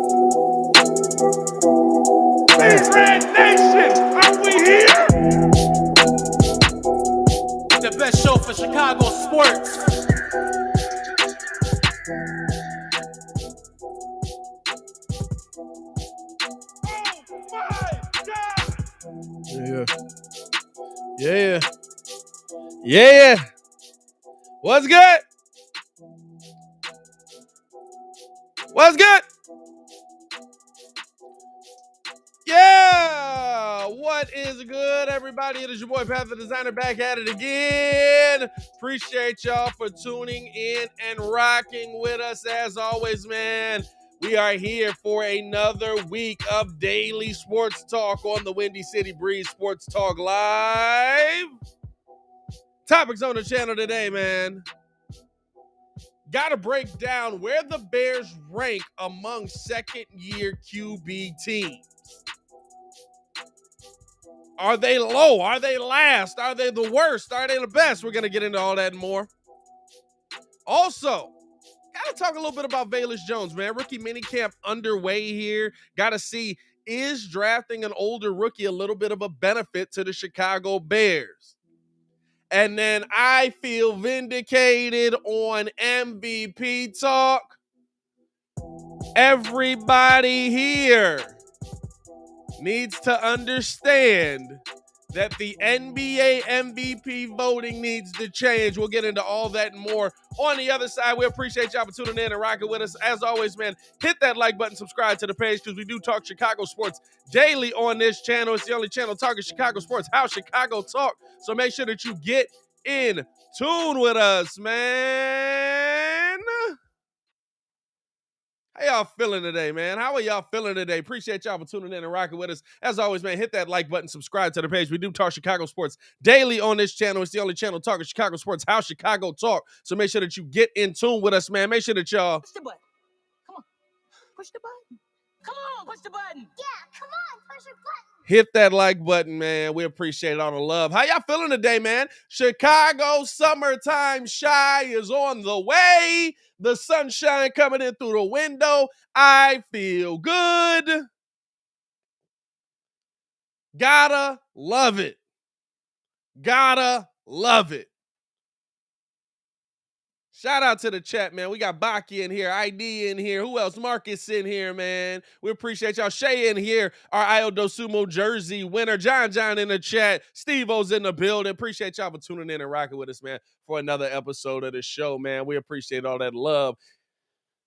Red Nation, are we here? The best show for Chicago sports. Oh my God! Yeah. What's good? Yeah, what is good, everybody? It is your boy, Pat the Designer, back at it again. Appreciate y'all for tuning in and rocking with us as always, man. We are here for another week of daily sports talk on the Windy City Breeze Sports Talk Live. Topics on the channel today, man. Got to break down where the Bears rank among second-year QB teams. Are they low? Are they last? Are they the worst? Are they the best? We're going to get into all that and more. Also, got to talk a little bit about Velus Jones, man. Rookie minicamp underway here. Got to see, is drafting an older rookie a little bit of a benefit to the Chicago Bears? And then I feel vindicated on MVP talk. Everybody here needs to understand that the NBA MVP voting needs to change. We'll get into all that and more on the other side. We appreciate y'all for tuning in and rocking with us. As always, man, hit that like button, subscribe to the page, because we do talk Chicago sports daily on this channel. It's the only channel talking Chicago sports, how Chicago talk. So make sure that you get in tune with us, man. How y'all feeling today, man? How are y'all feeling today? Appreciate y'all for tuning in and rocking with us. As always, man, hit that like button, subscribe to the page. We do talk Chicago sports daily on this channel. It's the only channel talking Chicago sports, how Chicago talk. So make sure that you get in tune with us, man. Make sure that y'all... Push the button. Come on. Push the button. Come on, push the button. Yeah, come on, push the button. Hit that like button, man. We appreciate all the love. How y'all feeling today, man? Chicago summertime shy is on the way. The sunshine coming in through the window. I feel good. Gotta love it. Gotta love it. Shout out to the chat, man. We got Baki in here, ID in here. Who else? Marcus in here, man. We appreciate y'all. Shay in here, our Io Dosumo jersey winner. John in the chat. Steve-O's in the building. Appreciate y'all for tuning in and rocking with us, man, for another episode of the show, man. We appreciate all that love.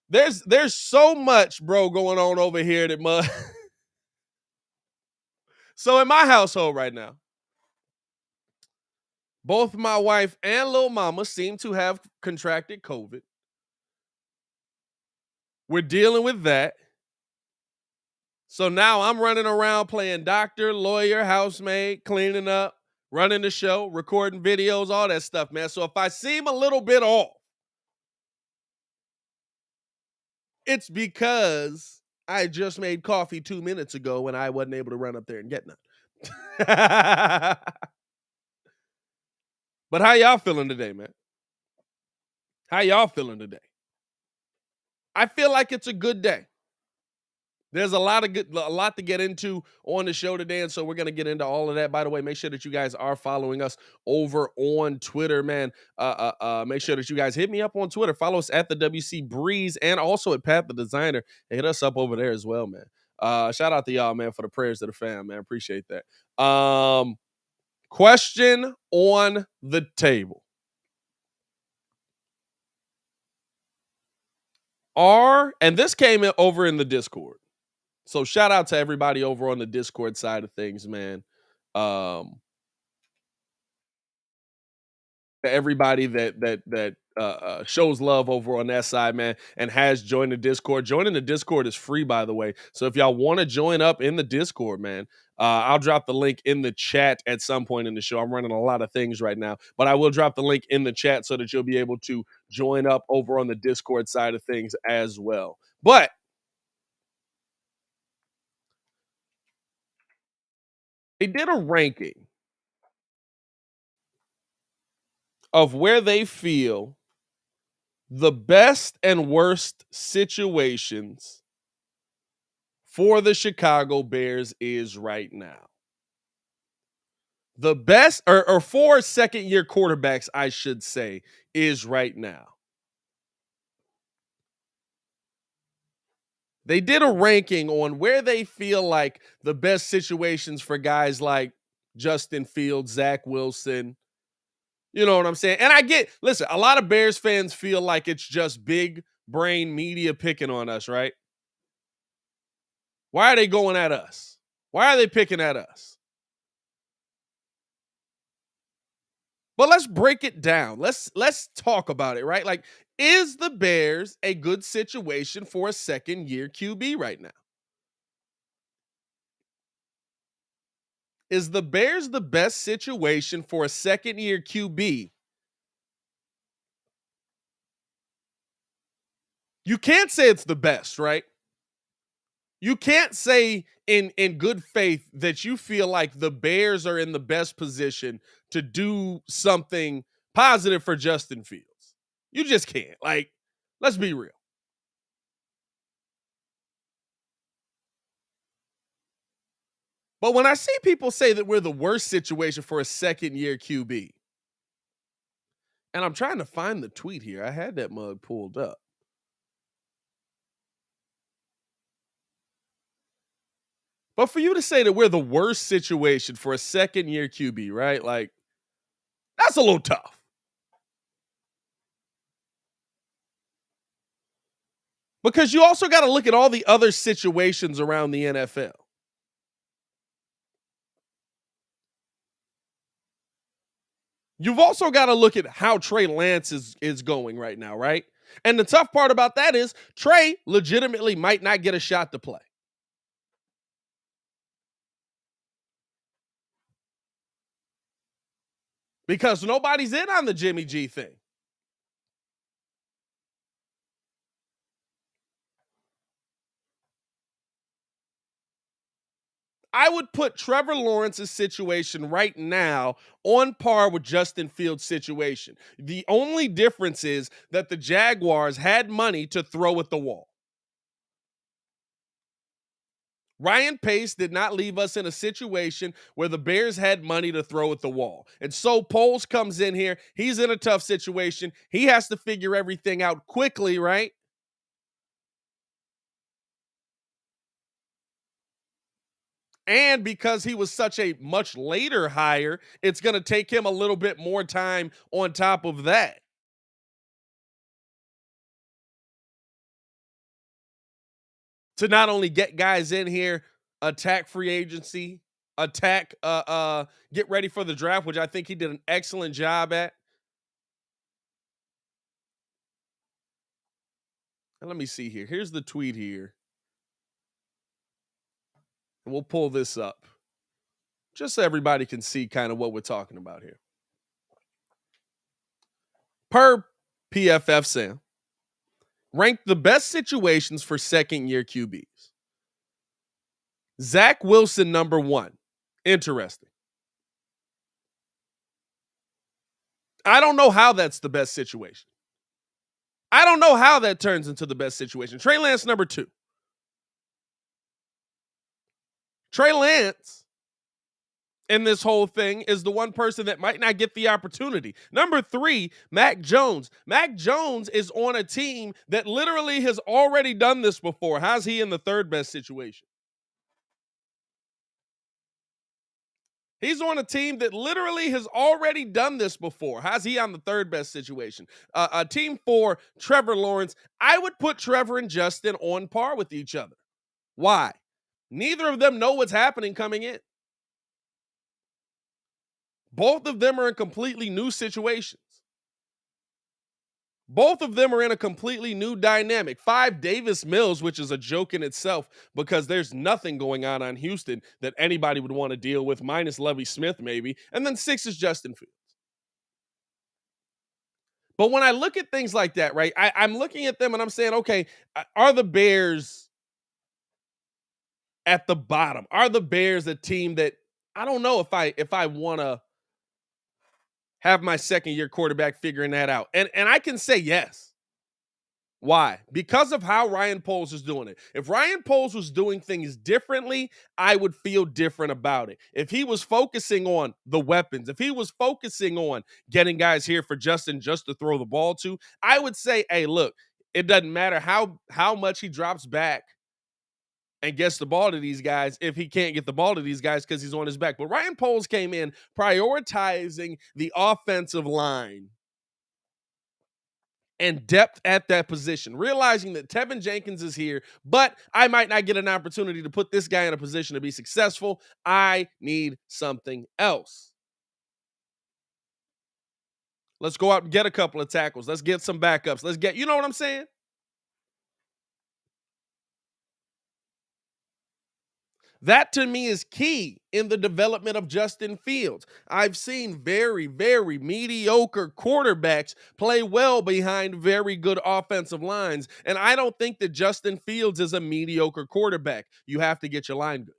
There's so much, bro, going on over here that So in my household right now, both my wife and little mama seem to have contracted COVID. We're dealing with that. So now I'm running around playing doctor, lawyer, housemaid, cleaning up, running the show, recording videos, all that stuff, man. So if I seem a little bit off, it's because I just made coffee 2 minutes ago and I wasn't able to run up there and get none. But how y'all feeling today, man? How y'all feeling today? I feel like it's a good day. There's a lot to get into on the show today, and so we're going to get into all of that. By the way, make sure that you guys are following us over on Twitter, man. Make sure that you guys hit me up on Twitter. Follow us at the WC Breeze and also at Pat the Designer. And hit us up over there as well, man. Shout out to y'all, man, for the prayers to the fam, man. Appreciate that. Question on the table. And this came in over in the Discord. So shout out to everybody over on the Discord side of things, man. Everybody that shows love over on that side, man, and has joined the Discord. Joining the Discord is free, by the way. So if y'all want to join up in the Discord, man, I'll drop the link in the chat at some point in the show. I'm running a lot of things right now, but I will drop the link in the chat so that you'll be able to join up over on the Discord side of things as well. But they did a ranking of where they feel the best and worst situations for the Chicago Bears is right now. The best, or for second-year quarterbacks, I should say, is right now. They did a ranking on where they feel like the best situations for guys like Justin Fields, Zach Wilson. You know what I'm saying? And listen, a lot of Bears fans feel like it's just big brain media picking on us, right? Why are they going at us? Why are they picking at us? But let's break it down. Let's talk about it, right? Like, is the Bears a good situation for a second-year QB right now? Is the Bears the best situation for a second-year QB? You can't say it's the best, right? You can't say in good faith that you feel like the Bears are in the best position to do something positive for Justin Fields. You just can't. Like, let's be real. But when I see people say that we're the worst situation for a second-year QB, and I'm trying to find the tweet here. I had that mug pulled up. But for you to say that we're the worst situation for a second-year QB, right? Like, that's a little tough. Because you also got to look at all the other situations around the NFL. You've also got to look at how Trey Lance is going right now, right? And the tough part about that is Trey legitimately might not get a shot to play. Because nobody's in on the Jimmy G thing. I would put Trevor Lawrence's situation right now on par with Justin Fields' situation. The only difference is that the Jaguars had money to throw at the wall. Ryan Pace did not leave us in a situation where the Bears had money to throw at the wall. And so Poles comes in here. He's in a tough situation. He has to figure everything out quickly, right? And because he was such a much later hire, it's going to take him a little bit more time on top of that. To not only get guys in here, attack free agency, get ready for the draft, which I think he did an excellent job at. And let me see here. Here's the tweet here. And we'll pull this up just so everybody can see kind of what we're talking about here. Per PFF Sam, ranked the best situations for second-year QBs. Zach Wilson, number 1. Interesting. I don't know how that's the best situation. I don't know how that turns into the best situation. Trey Lance, number 2. Trey Lance in this whole thing is the one person that might not get the opportunity. Number 3, Mac Jones. Mac Jones is on a team that literally has already done this before. How's he in the third best situation? He's on a team that literally has already done this before. How's he on the third best situation? A team for Trevor Lawrence. I would put Trevor and Justin on par with each other. Why? Neither of them know what's happening coming in. Both of them are in completely new situations. Both of them are in a completely new dynamic. 5, Davis Mills, which is a joke in itself because there's nothing going on Houston that anybody would want to deal with, minus Lovie Smith maybe. And then 6 is Justin Fields. But when I look at things like that, right, I'm looking at them and I'm saying, okay, are the Bears at the bottom? Are the Bears a team that I don't know if I want to have my second-year quarterback figuring that out? And I can say yes. Why? Because of how Ryan Poles is doing it. If Ryan Poles was doing things differently, I would feel different about it. If he was focusing on the weapons, if he was focusing on getting guys here for Justin just to throw the ball to, I would say, hey, look, it doesn't matter how much he drops back and gets the ball to these guys if he can't get the ball to these guys because he's on his back. But Ryan Poles came in prioritizing the offensive line and depth at that position, realizing that Tevin Jenkins is here, but I might not get an opportunity to put this guy in a position to be successful. I need something else. Let's go out and get a couple of tackles. Let's get some backups. Let's get, you know what I'm saying? That to me is key in the development of Justin Fields. I've seen very, very mediocre quarterbacks play well behind very good offensive lines. And I don't think that Justin Fields is a mediocre quarterback. You have to get your line good.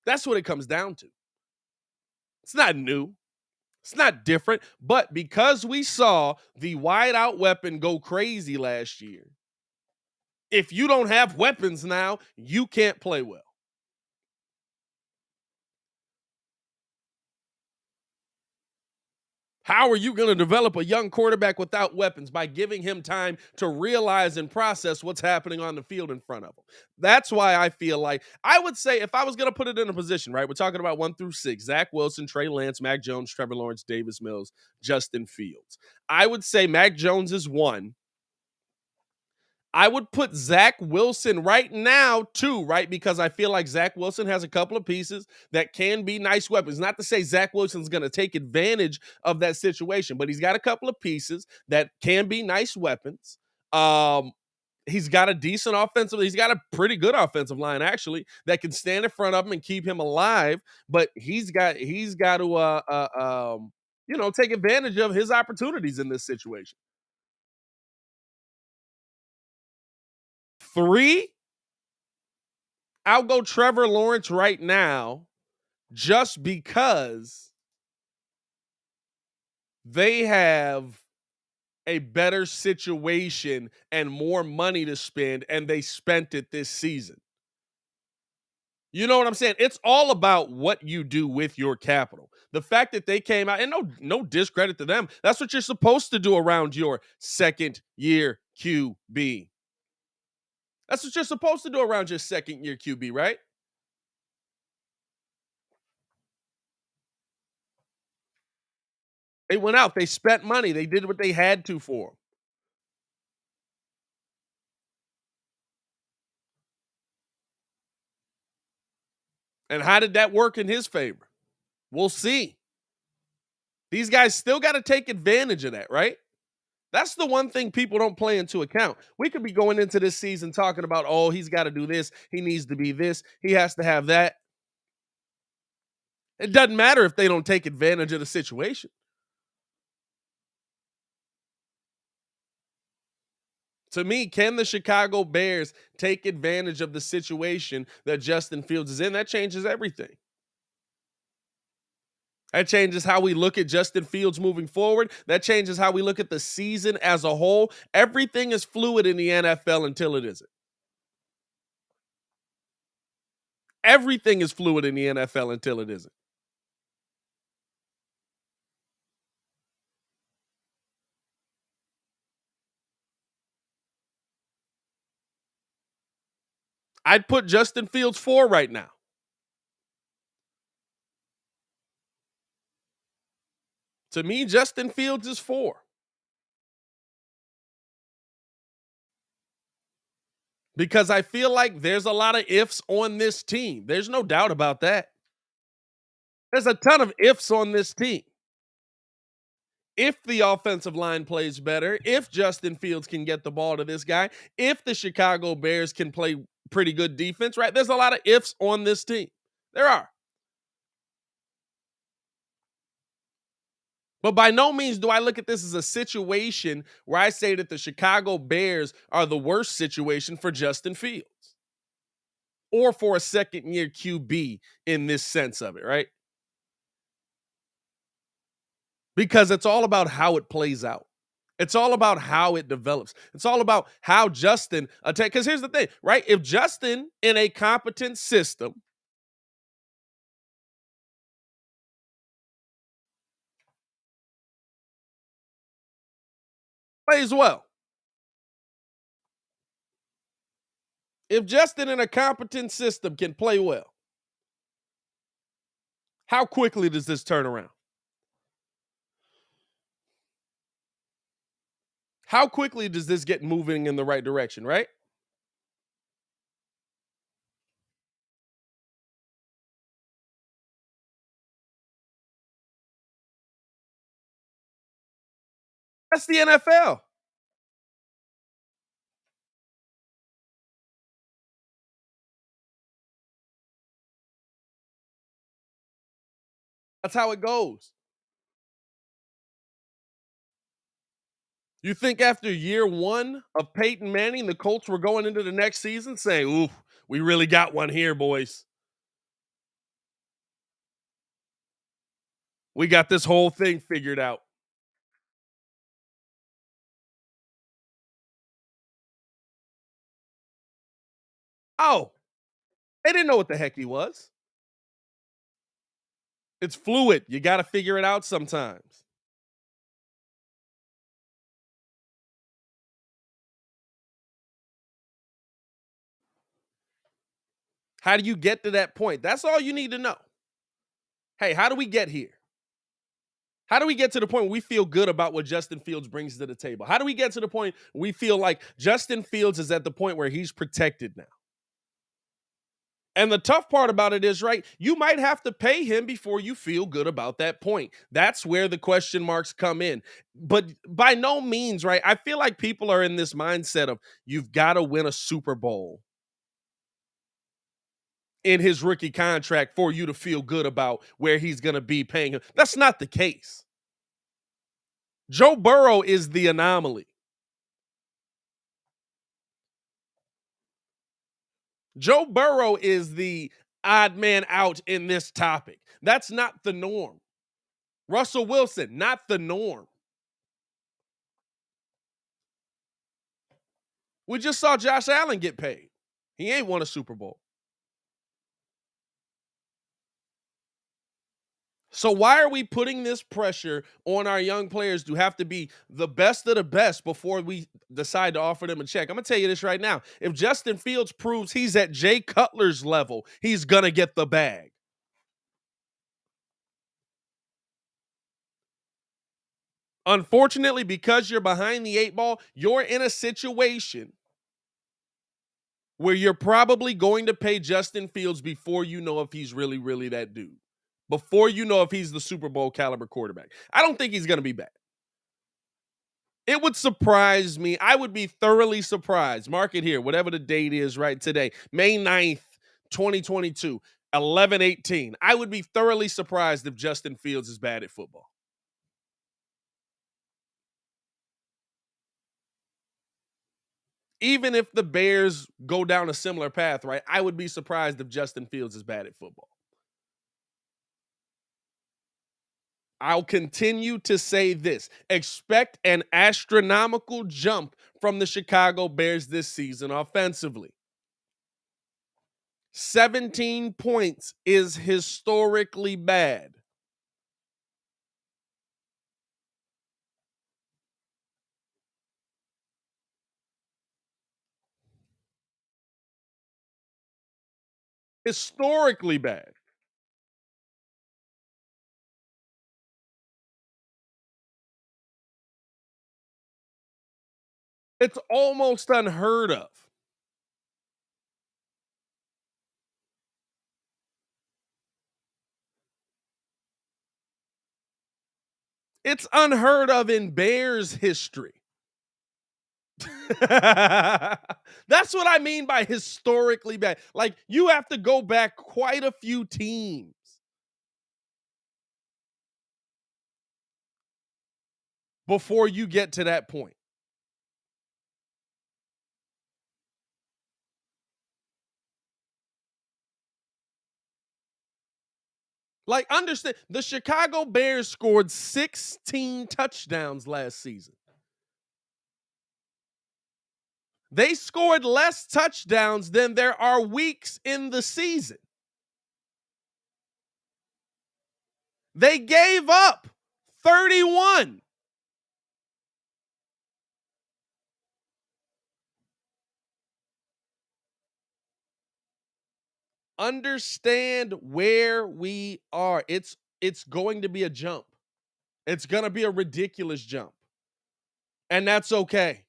That's what it comes down to. It's not new. It's not different. But because we saw the wide out weapon go crazy last year, if you don't have weapons now, you can't play well. How are you going to develop a young quarterback without weapons? By giving him time to realize and process what's happening on the field in front of him. That's why I feel like I would say if I was going to put it in a position, right? We're talking about 1 through 6, Zach Wilson, Trey Lance, Mac Jones, Trevor Lawrence, Davis Mills, Justin Fields. I would say Mac Jones is 1. I would put Zach Wilson right now 2, right? Because I feel like Zach Wilson has a couple of pieces that can be nice weapons. Not to say Zach Wilson's going to take advantage of that situation, but he's got a couple of pieces that can be nice weapons. He's got a decent offensive. He's got a pretty good offensive line, actually, that can stand in front of him and keep him alive. But he's got to take advantage of his opportunities in this situation. 3, I'll go Trevor Lawrence right now just because they have a better situation and more money to spend, and they spent it this season. You know what I'm saying? It's all about what you do with your capital. The fact that they came out, and no discredit to them, that's what you're supposed to do around your second-year QB. That's what you're supposed to do around your second-year QB, right? They went out. They spent money. They did what they had to for him. And how did that work in his favor? We'll see. These guys still got to take advantage of that, right? That's the one thing people don't play into account. We could be going into this season talking about, oh, he's got to do this. He needs to be this. He has to have that. It doesn't matter if they don't take advantage of the situation. To me, can the Chicago Bears take advantage of the situation that Justin Fields is in? That changes everything. That changes how we look at Justin Fields moving forward. That changes how we look at the season as a whole. Everything is fluid in the NFL until it isn't. Everything is fluid in the NFL until it isn't. I'd put Justin Fields 4 right now. To me, Justin Fields is 4. Because I feel like there's a lot of ifs on this team. There's no doubt about that. There's a ton of ifs on this team. If the offensive line plays better, if Justin Fields can get the ball to this guy, if the Chicago Bears can play pretty good defense, right? There's a lot of ifs on this team. There are. But by no means do I look at this as a situation where I say that the Chicago Bears are the worst situation for Justin Fields or for a second-year QB in this sense of it, right? Because it's all about how it plays out. It's all about how it develops. It's all about how Justin attack. Because here's the thing, right? If Justin in a competent system plays well, if Justin in a competent system can play well, how quickly does this turn around? How quickly does this get moving in the right direction, right? That's the NFL. That's how it goes. You think after year one of Peyton Manning, the Colts were going into the next season saying, ooh, we really got one here, boys. We got this whole thing figured out. Oh, they didn't know what the heck he was. It's fluid. You got to figure it out sometimes. How do you get to that point? That's all you need to know. Hey, how do we get here? How do we get to the point where we feel good about what Justin Fields brings to the table? How do we get to the point we feel like Justin Fields is at the point where he's protected now? And the tough part about it is, right, you might have to pay him before you feel good about that point. That's where the question marks come in. But by no means, right, I feel like people are in this mindset of you've got to win a Super Bowl in his rookie contract for you to feel good about where he's going to be paying him. That's not the case. Joe Burrow is the anomaly. Joe Burrow is the odd man out in this topic. That's not the norm. Russell Wilson, not the norm. We just saw Josh Allen get paid. He ain't won a Super Bowl. So why are we putting this pressure on our young players to have to be the best of the best before we decide to offer them a check? I'm going to tell you this right now. If Justin Fields proves he's at Jay Cutler's level, he's going to get the bag. Unfortunately, because you're behind the eight ball, you're in a situation where you're probably going to pay Justin Fields before you know if he's really, really that dude. Before you know if he's the Super Bowl caliber quarterback. I don't think he's going to be bad. It would surprise me. I would be thoroughly surprised. Mark it here, whatever the date is right today. May 9th, 2022, 11/18. I would be thoroughly surprised if Justin Fields is bad at football. Even if the Bears go down a similar path, right? I would be surprised if Justin Fields is bad at football. I'll continue to say this. Expect an astronomical jump from the Chicago Bears this season offensively. 17 points is historically bad. Historically bad. It's almost unheard of. It's unheard of in Bears history. That's what I mean by historically bad. Like, you have to go back quite a few teams before you get to that point. Like, understand, the Chicago Bears scored 16 touchdowns last season. They scored less touchdowns than there are weeks in the season. They gave up 31. Understand where we are. It's going to be a jump. It's going to be a ridiculous jump. And that's okay.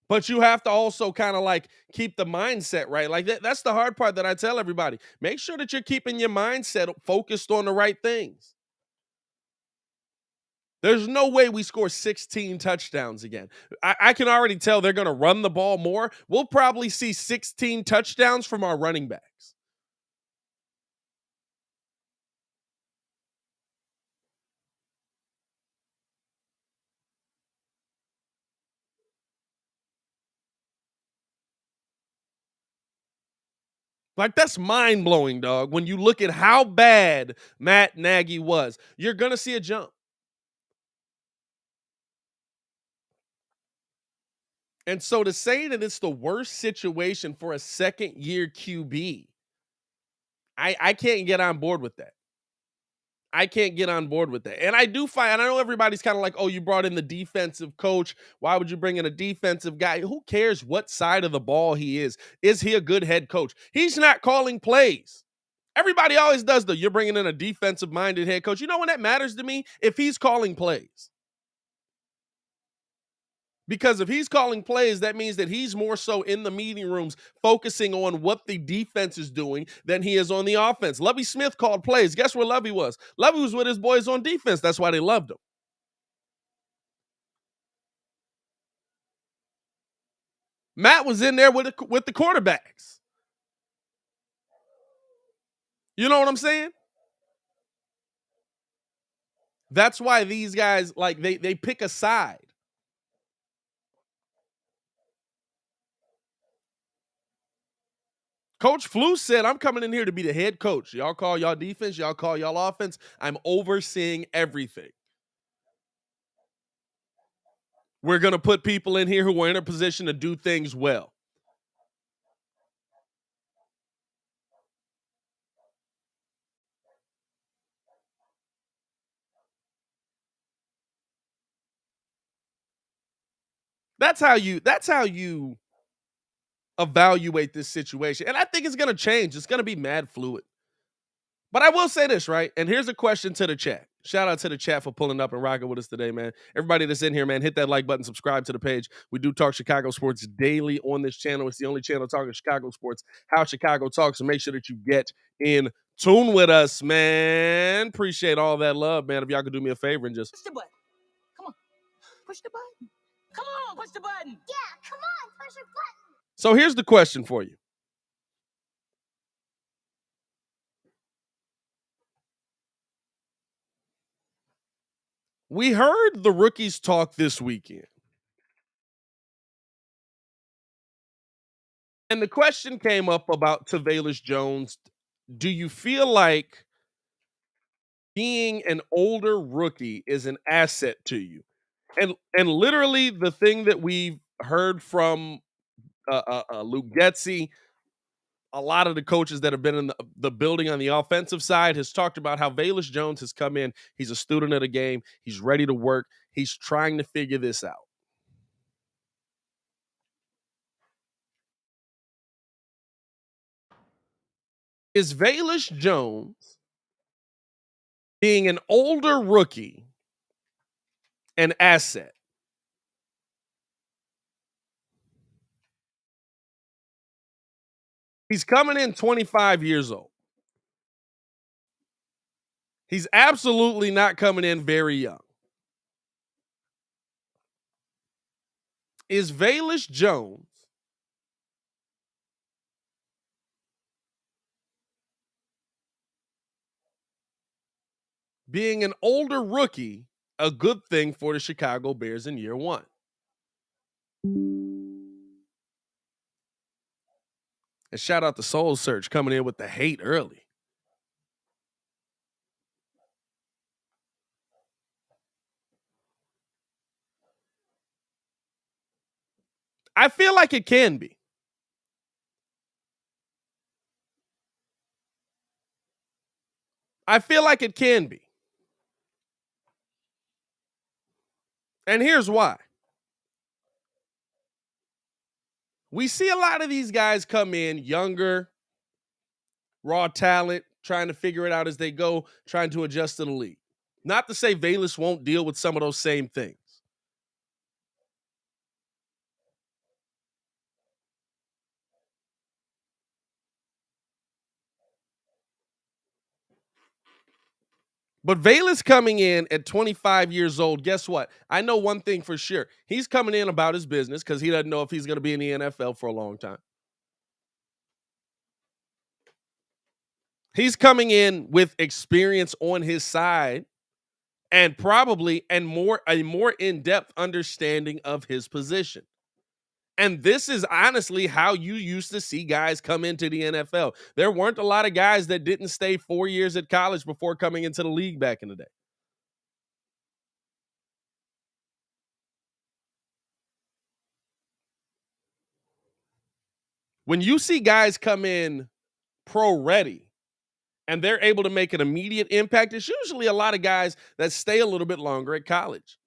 But you have to also kind of like keep the mindset right. Like that's the hard part that I tell everybody. Make sure that you're keeping your mindset focused on the right things. There's no way we score 16 touchdowns again. I can already tell they're going to run the ball more. We'll probably see 16 touchdowns from our running backs. Like, that's mind-blowing, dog. When you look at how bad Matt Nagy was, you're going to see a jump. And so to say that it's the worst situation for a second-year QB, I can't get on board with that. I can't get on board with that. And I do find, and I know everybody's kind of like, oh, you brought in the defensive coach. Why would you bring in a defensive guy? Who cares what side of the ball he is? Is he a good head coach? He's not calling plays. Everybody always does, though. You're bringing in a defensive-minded head coach. You know when that matters to me? If he's calling plays. Because if he's calling plays, that means that he's more so in the meeting rooms focusing on what the defense is doing than he is on the offense. Lovie Smith called plays. Guess where Lovie was? Lovie was with his boys on defense. That's why they loved him. Matt was in there with the quarterbacks. You know what I'm saying? That's why these guys, like, they pick a side. Coach Flus said, I'm coming in here to be the head coach. Y'all call y'all defense. Y'all call y'all offense. I'm overseeing everything. We're going to put people in here who are in a position to do things well. That's how you evaluate this situation. And I think it's going to change. It's going to be mad fluid. But I will say this, right? And here's a question to the chat. Shout out to the chat for pulling up and rocking with us today, man. Everybody that's in here, man, hit that like button, subscribe to the page. We do talk Chicago sports daily on this channel. It's the only channel talking Chicago sports, how Chicago talks. So make sure that you get in tune with us, man. Appreciate all that love, man. If y'all could do me a favor and just Push the button. Come on. Push the button. Come on, push the button. Yeah, come on, push the button. So here's the question for you. We heard the rookies talk this weekend. And the question came up about Velus Jones. Do you feel like being an older rookie is an asset to you? And literally the thing that we've heard from Luke Getsy, a lot of the coaches that have been in the building on the offensive side has talked about how Velus Jones has come in. He's a student of the game. He's ready to work. He's trying to figure this out. Is Velus Jones being an older rookie an asset? He's coming in 25 years old. He's absolutely not coming in very young. Is Velus Jones being an older rookie a good thing for the Chicago Bears in year one? And shout out to Soul Search coming in with the hate early. I feel like it can be. I feel like it can be. And here's why. We see a lot of these guys come in younger, raw talent, trying to figure it out as they go, trying to adjust to the league. Not to say Velus won't deal with some of those same things. But Velus coming in at 25 years old, guess what? I know one thing for sure. He's coming in about his business because he doesn't know if he's going to be in the NFL for a long time. He's coming in with experience on his side and probably a more in-depth understanding of his position. And this is honestly how you used to see guys come into the NFL. There weren't a lot of guys that didn't stay 4 years at college before coming into the league back in the day. When you see guys come in pro ready and they're able to make an immediate impact, it's usually a lot of guys that stay a little bit longer at college.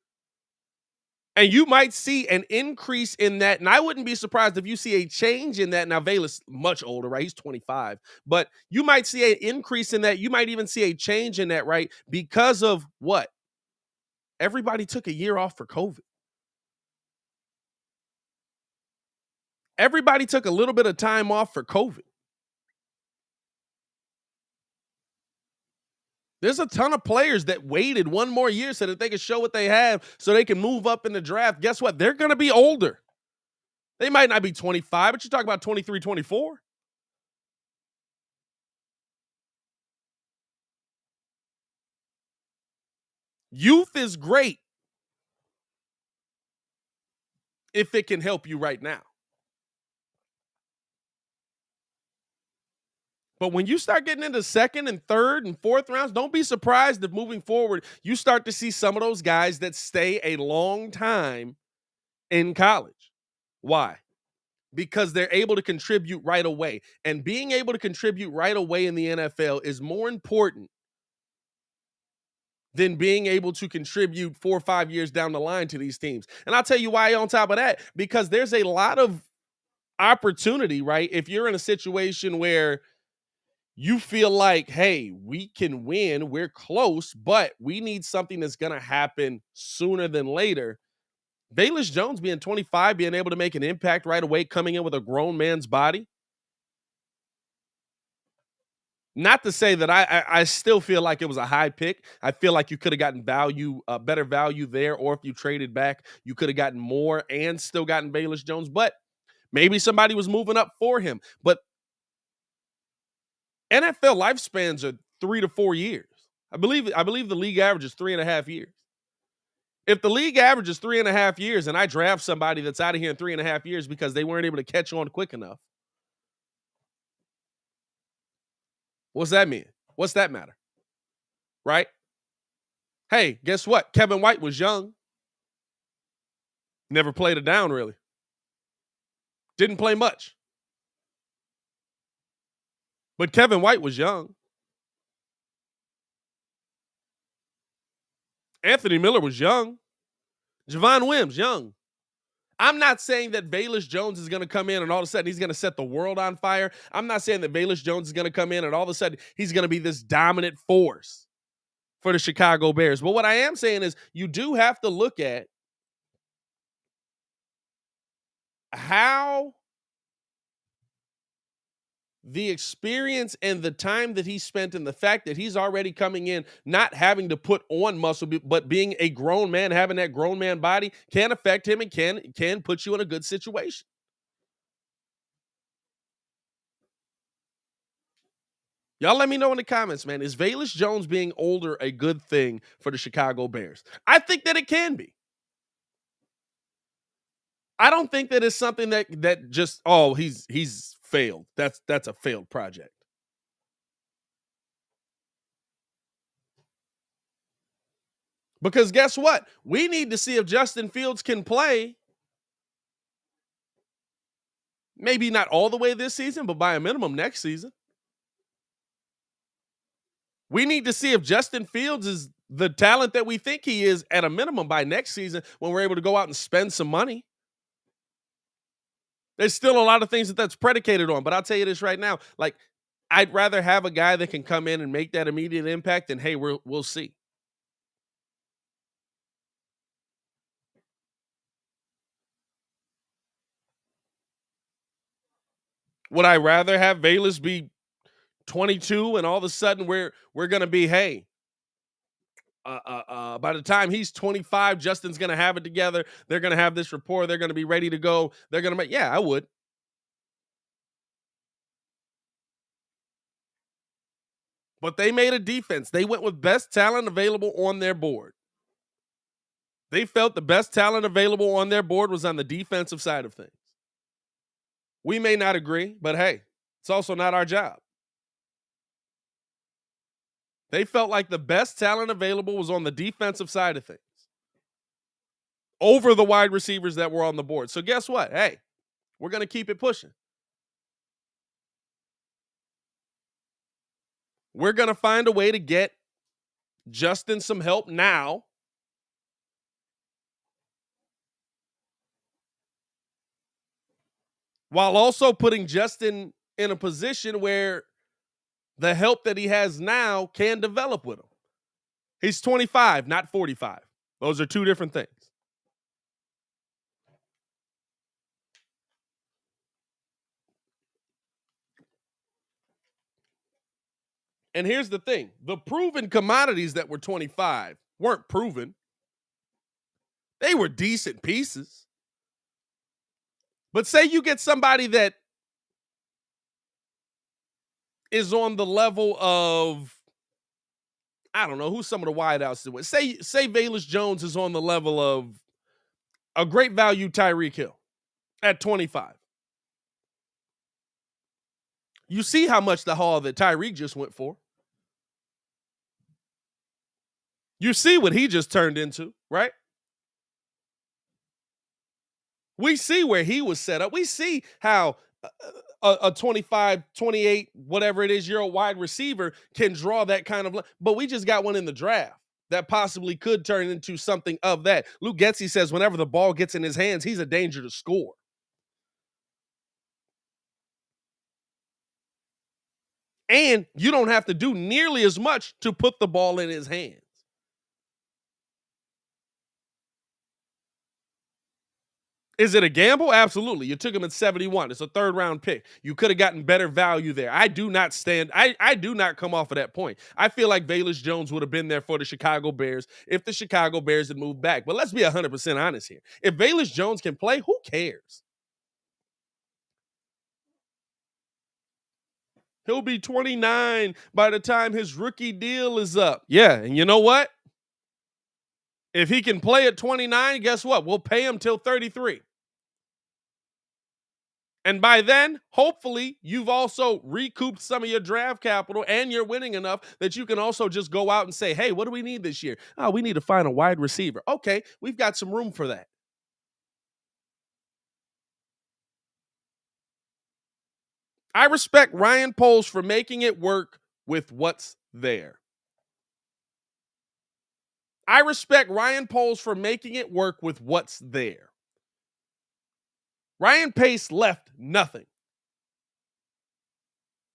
And you might see an increase in that. And I wouldn't be surprised if you see a change in that. Now, Velus much older, right? He's 25. But you might see an increase in that. You might even see a change in that, right? Because of what? Everybody took a year off for COVID. Everybody took a little bit of time off for COVID. There's a ton of players that waited one more year so that they could show what they have so they can move up in the draft. Guess what? They're going to be older. They might not be 25, but you talk about 23, 24. Youth is great if it can help you right now. But when you start getting into second and third and fourth rounds, don't be surprised if moving forward, you start to see some of those guys that stay a long time in college. Why? Because they're able to contribute right away. And being able to contribute right away in the NFL is more important than being able to contribute 4 or 5 years down the line to these teams. And I'll tell you why on top of that, because there's a lot of opportunity, right? If you're in a situation where you feel like, hey, we can win, we're close, but we need something that's going to happen sooner than later. Velus Jones being 25, being able to make an impact right away, coming in with a grown man's body. Not to say that I still feel like it was a high pick. I feel like you could have gotten better value there, or if you traded back, you could have gotten more and still gotten Velus Jones, but maybe somebody was moving up for him. But NFL lifespans are 3 to 4 years. I believe the league average is 3.5 years. If the league average is 3.5 years and I draft somebody that's out of here in 3.5 years because they weren't able to catch on quick enough, what's that mean? What's that matter? Right? Hey, guess what? Kevin White was young. Never played it down, really. Didn't play much. But Kevin White was young. Anthony Miller was young. Javon Wims, young. I'm not saying that Velus Jones is going to come in and all of a sudden he's going to set the world on fire. I'm not saying that Velus Jones is going to come in and all of a sudden he's going to be this dominant force for the Chicago Bears. But what I am saying is you do have to look at how the experience and the time that he spent and the fact that he's already coming in, not having to put on muscle, but being a grown man, having that grown man body can affect him and can put you in a good situation. Y'all let me know in the comments, man. Is Velus Jones being older a good thing for the Chicago Bears? I think that it can be. I don't think that it's something that just, oh, he's failed. That's a failed project. Because guess what? We need to see if Justin Fields can play Maybe not all the way this season, but by a minimum next season. We need to see if Justin Fields is the talent that we think he is at a minimum by next season when we're able to go out and spend some money. There's still a lot of things that's predicated on, but I'll tell you this right now. Like, I'd rather have a guy that can come in and make that immediate impact than, hey, we'll see. Would I rather have Velus be 22 and all of a sudden we're going to be, hey, by the time he's 25, Justin's going to have it together. They're going to have this rapport. They're going to be ready to go. They're going to make, yeah, I would. But they made a defense. They went with best talent available on their board. They felt the best talent available on their board was on the defensive side of things. We may not agree, but hey, it's also not our job. They felt like the best talent available was on the defensive side of things over the wide receivers that were on the board. So guess what? Hey, we're going to keep it pushing. We're going to find a way to get Justin some help now. While also putting Justin in a position where the help that he has now can develop with him. He's 25, not 45. Those are two different things. And here's the thing. The proven commodities that were 25 weren't proven. They were decent pieces. But say you get somebody that is on the level of, I don't know, who's some of the wideouts that went. Say Velus Jones is on the level of a great value Tyreek Hill at 25. You see how much the haul that Tyreek just went for. You see what he just turned into, right? We see where he was set up. We see how a 25, 28, whatever it is, year old wide receiver can draw that kind of, but we just got one in the draft that possibly could turn into something of that. Luke Getsy says whenever the ball gets in his hands, he's a danger to score. And you don't have to do nearly as much to put the ball in his hands. Is it a gamble? Absolutely. You took him at 71. It's a third-round pick. You could have gotten better value there. I do not come off of that point. I feel like Velus Jones would have been there for the Chicago Bears if the Chicago Bears had moved back. But let's be 100% honest here. If Velus Jones can play, who cares? He'll be 29 by the time his rookie deal is up. Yeah, and you know what? If he can play at 29, guess what? We'll pay him till 33. And by then, hopefully, you've also recouped some of your draft capital and you're winning enough that you can also just go out and say, hey, what do we need this year? Oh, we need to find a wide receiver. Okay, we've got some room for that. I respect Ryan Poles for making it work with what's there. I respect Ryan Poles for making it work with what's there. Ryan Pace left nothing.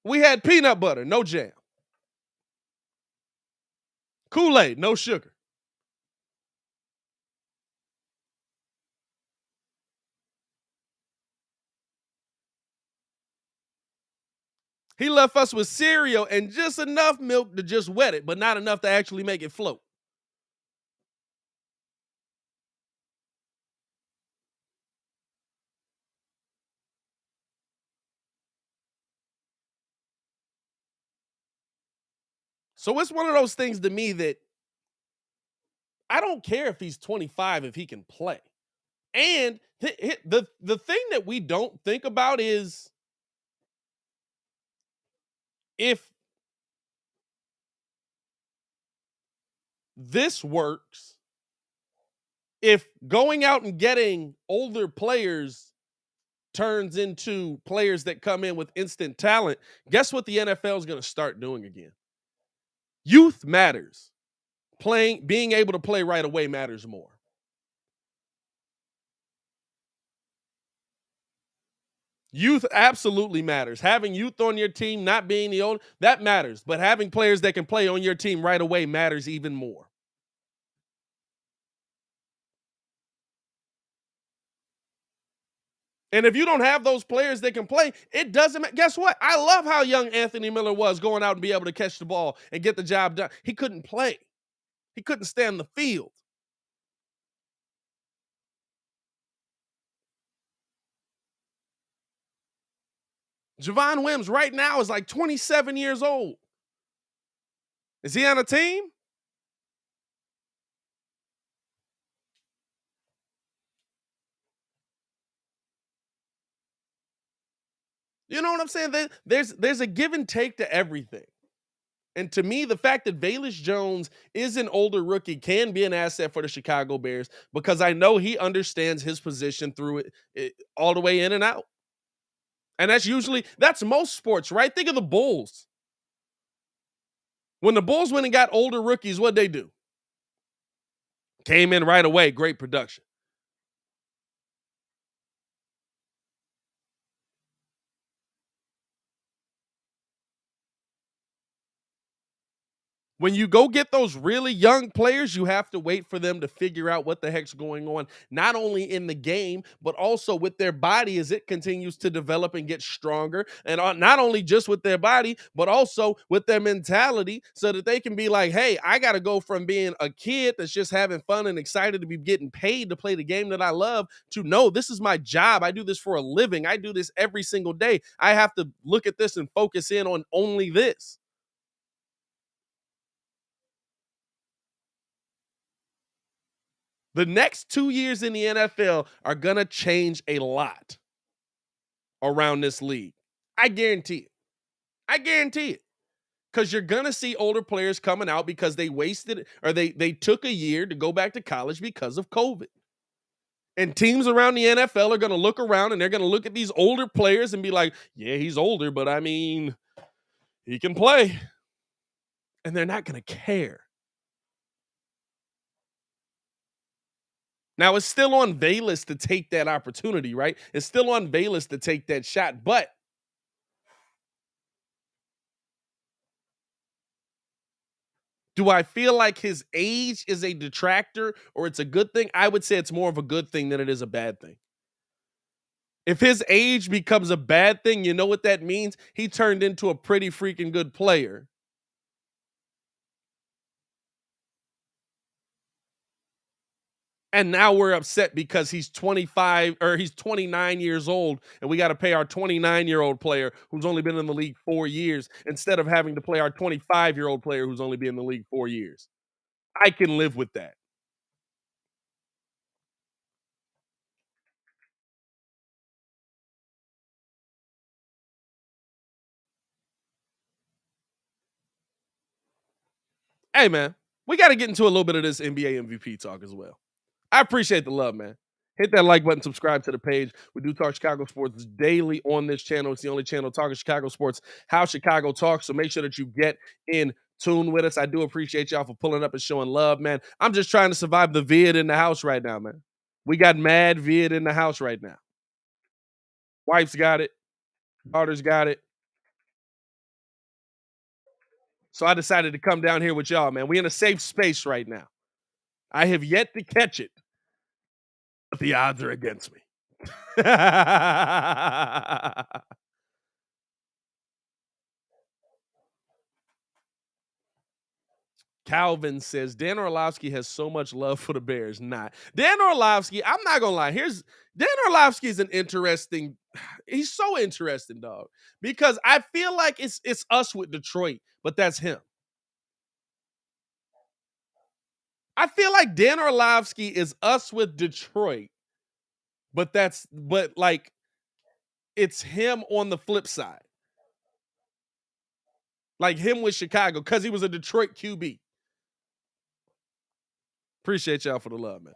We had peanut butter, no jam. Kool-Aid, no sugar. He left us with cereal and just enough milk to just wet it, but not enough to actually make it float. So it's one of those things to me that I don't care if he's 25 if he can play. And the thing that we don't think about is if this works, if going out and getting older players turns into players that come in with instant talent, guess what the NFL is going to start doing again? Youth matters. Being able to play right away matters more. Youth absolutely matters. Having youth on your team, not being the old, that matters. But having players that can play on your team right away matters even more. And if you don't have those players that can play, it doesn't matter. Guess what? I love how young Anthony Miller was going out and be able to catch the ball and get the job done. He couldn't play. He couldn't stand the field. Javon Wims right now is like 27 years old. Is he on a team? You know what I'm saying? There's a give and take to everything. And to me, the fact that Velus Jones is an older rookie can be an asset for the Chicago Bears because I know he understands his position through it all the way in and out. And that's most sports, right? Think of the Bulls. When the Bulls went and got older rookies, what'd they do? Came in right away, great production. When you go get those really young players, you have to wait for them to figure out what the heck's going on, not only in the game, but also with their body as it continues to develop and get stronger. And not only just with their body, but also with their mentality so that they can be like, hey, I got to go from being a kid that's just having fun and excited to be getting paid to play the game that I love to no, this is my job. I do this for a living. I do this every single day. I have to look at this and focus in on only this. The next 2 years in the NFL are going to change a lot around this league. I guarantee it. I guarantee it. Because you're going to see older players coming out because they wasted or they took a year to go back to college because of COVID. And teams around the NFL are going to look around and they're going to look at these older players and be like, yeah, he's older, but I mean, he can play. And they're not going to care. Now, it's still on Velus to take that opportunity, right? It's still on Velus to take that shot, but do I feel like his age is a detractor or it's a good thing? I would say it's more of a good thing than it is a bad thing. If his age becomes a bad thing, you know what that means? He turned into a pretty freaking good player. And now we're upset because he's 25 or he's 29 years old and we got to pay our 29-year-old player who's only been in the league 4 years instead of having to play our 25-year-old player who's only been in the league 4 years. I can live with that. Hey, man, we got to get into a little bit of this NBA MVP talk as well. I appreciate the love, man. Hit that like button, subscribe to the page. We do talk Chicago sports daily on this channel. It's the only channel talking Chicago sports, how Chicago talks. So make sure that you get in tune with us. I do appreciate y'all for pulling up and showing love, man. I'm just trying to survive the vid in the house right now, man. We got mad vid in the house right now. Wife's got it. Daughter's got it. So I decided to come down here with y'all, man. We in a safe space right now. I have yet to catch it, but the odds are against me. Calvin says Dan Orlovsky has so much love for the Bears. Not Dan Orlovsky. I'm not gonna lie. Dan Orlovsky is an interesting. He's so interesting, dog. Because I feel like it's us with Detroit, but that's him. I feel like Dan Orlovsky is us with Detroit, but like it's him on the flip side. Like him with Chicago, because he was a Detroit QB. Appreciate y'all for the love, man.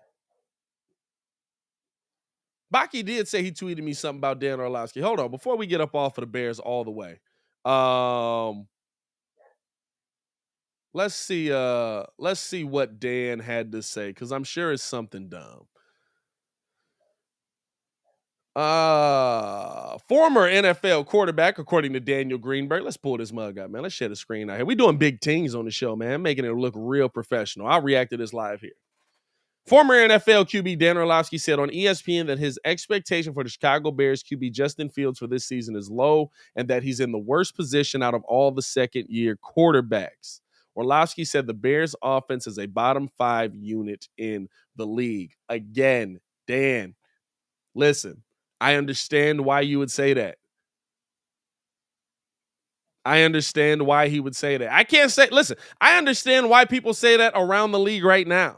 Baki did say he tweeted me something about Dan Orlovsky. Hold on, before we get up off of the Bears all the way. Let's see what Dan had to say, because I'm sure it's something dumb. Former NFL quarterback, according to Daniel Greenberg. Let's pull this mug up, man. Let's share the screen out here. We doing big things on the show, man, making it look real professional. I'll react to this live here. Former NFL QB Dan Orlovsky said on ESPN that his expectation for the Chicago Bears QB Justin Fields for this season is low and that he's in the worst position out of all the second-year quarterbacks. Orlovsky said the Bears' offense is a bottom 5 unit in the league. Again, Dan, listen, I understand why you would say that. I understand why he would say that. I can't say, listen, I understand why people say that around the league right now.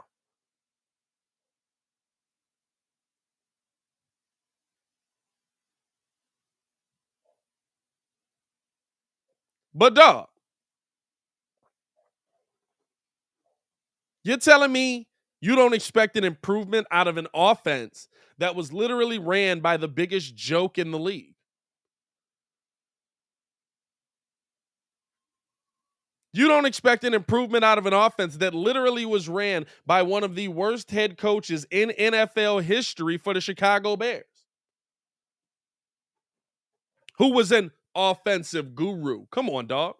But dog, you're telling me you don't expect an improvement out of an offense that was literally ran by the biggest joke in the league? You don't expect an improvement out of an offense that literally was ran by one of the worst head coaches in NFL history for the Chicago Bears, who was an offensive guru. Come on, dog.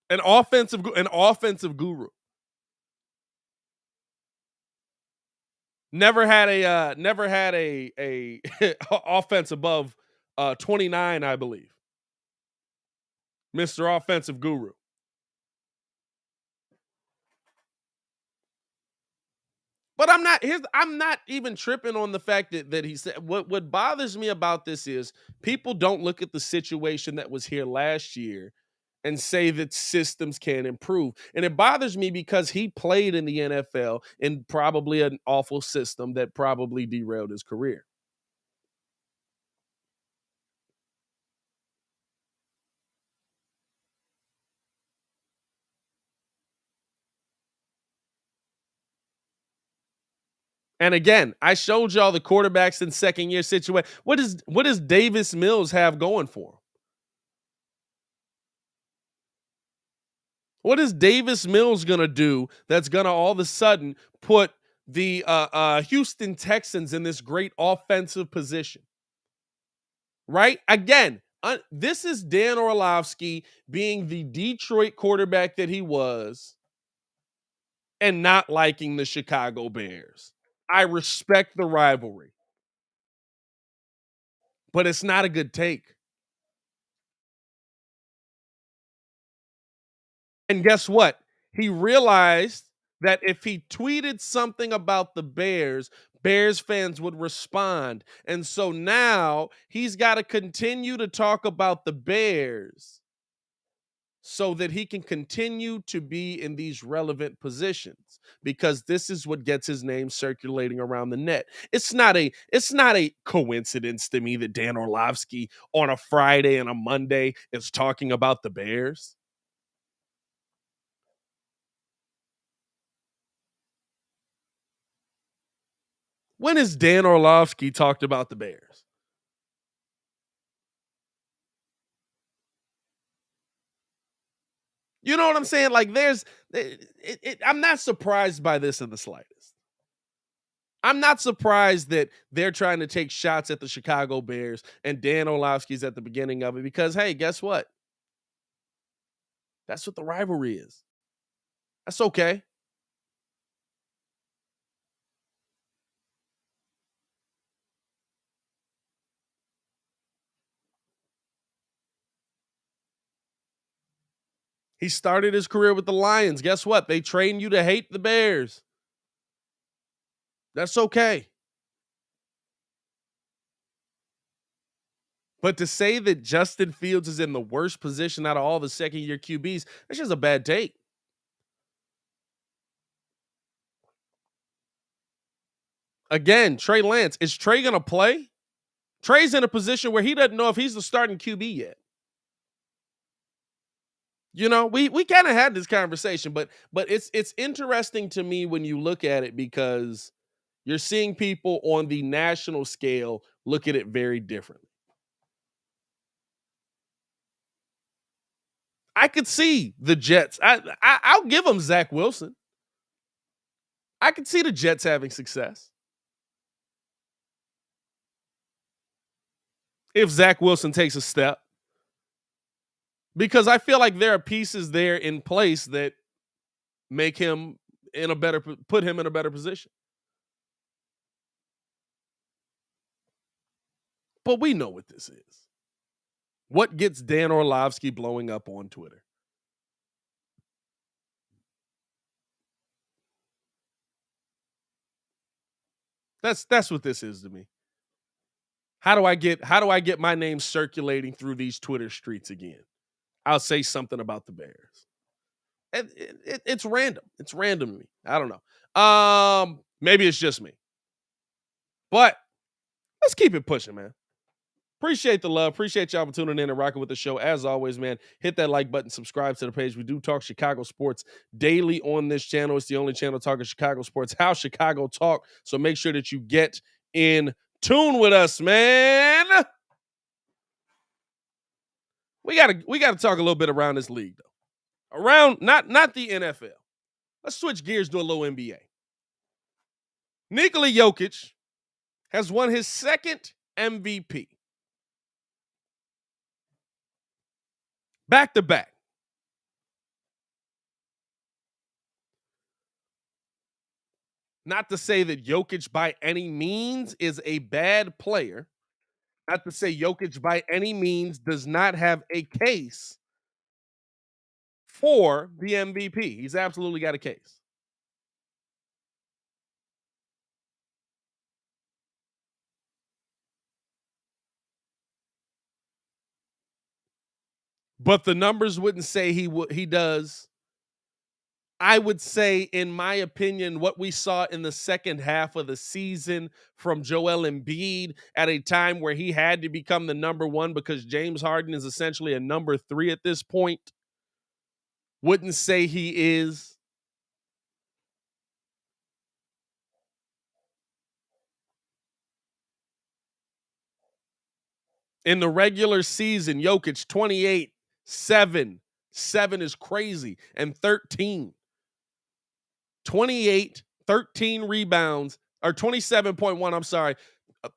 An offensive guru. Never had a offense above 29, I believe. Mr. Offensive Guru. But I'm not even tripping on the fact that he said what bothers me about this is people don't look at the situation that was here last year and say that systems can improve. And it bothers me because he played in the NFL in probably an awful system that probably derailed his career. And again, I showed y'all the quarterbacks in second year situation. What does Davis Mills have going for him? What is Davis Mills gonna do that's gonna all of a sudden put the Houston Texans in this great offensive position? Right? Again, this is Dan Orlovsky being the Detroit quarterback that he was and not liking the Chicago Bears. I respect the rivalry, but it's not a good take. And guess what? He realized that if he tweeted something about the Bears fans would respond. And so now he's got to continue to talk about the Bears so that he can continue to be in these relevant positions, because this is what gets his name circulating around the net. It's not a coincidence to me that Dan Orlovsky on a Friday and a Monday is talking about the Bears. When has Dan Orlovsky talked about the Bears? You know what I'm saying? Like, I'm not surprised by this in the slightest. I'm not surprised that they're trying to take shots at the Chicago Bears and Dan Orlovsky's at the beginning of it because, hey, guess what? That's what the rivalry is. That's okay. He started his career with the Lions. Guess what? They train you to hate the Bears. That's okay. But to say that Justin Fields is in the worst position out of all the second-year QBs, that's just a bad take. Again, Trey Lance, is Trey going to play? Trey's in a position where he doesn't know if he's the starting QB yet. You know, we kind of had this conversation, but it's interesting to me when you look at it because You're seeing people on the national scale look at it very differently. I could see the Jets. I'll give them Zach Wilson. I could see the Jets having success if Zach Wilson takes a step, because I feel like there are pieces there in place that make him put him in a better position. But we know what this is. What gets Dan Orlovsky blowing up on Twitter? That's what this is to me. How do I get my name circulating through these Twitter streets again? I'll say something about the Bears. It's random. It's random to me. I don't know. Maybe it's just me. But let's keep it pushing, man. Appreciate the love. Appreciate y'all for tuning in and rocking with the show. As always, man, hit that like button, subscribe to the page. We do talk Chicago sports daily on this channel. It's the only channel talking Chicago sports, how Chicago talk. So make sure that you get in tune with us, man. We gotta talk a little bit around this league, though. Around not the NFL. Let's switch gears to a little NBA. Nikola Jokic has won his second MVP. Back to back. Not to say that Jokic by any means is a bad player. Not to say Jokic by any means does not have a case for the MVP. He's absolutely got a case. But the numbers wouldn't say he does. I would say, in my opinion, what we saw in the second half of the season from Joel Embiid at a time where he had to become the number one because James Harden is essentially a number 3 at this point, wouldn't say he is. In the regular season, Jokic 28, 7. 7 is crazy. And 13. 28, 13 rebounds, or 27.1, I'm sorry.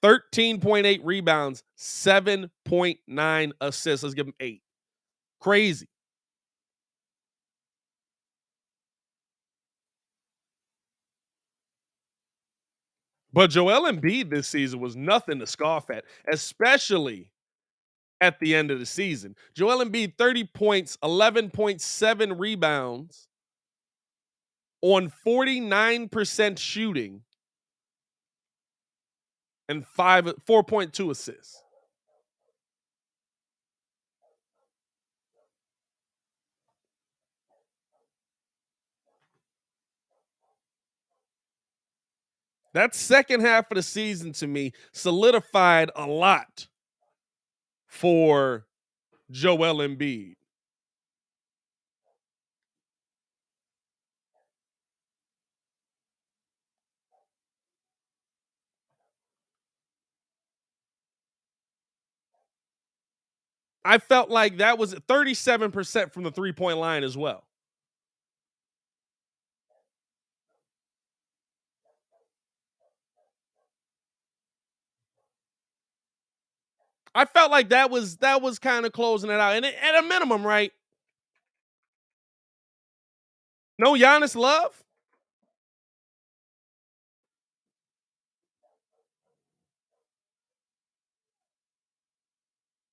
13.8 rebounds, 7.9 assists. Let's give him 8. Crazy. But Joel Embiid this season was nothing to scoff at, especially at the end of the season. Joel Embiid, 30 points, 11.7 rebounds on 49% shooting and 4.2 assists. That second half of the season, to me, solidified a lot for Joel Embiid. I felt like that was 37% from the three-point line as well. I felt like that was kind of closing it out. And at a minimum, right? No Giannis love?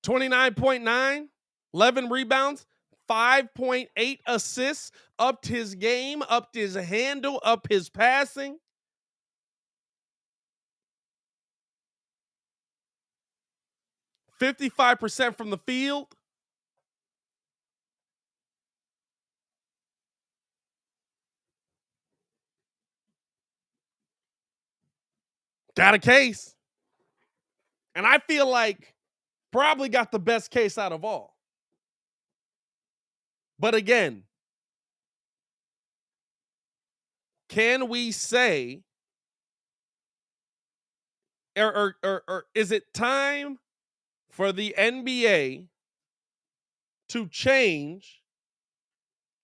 $29.9, 11 rebounds, 5.8 assists, upped his game, upped his handle, up his passing. $55% from the field. Got a case. And I feel like probably got the best case out of all. But again, can we say or is it time for the NBA to change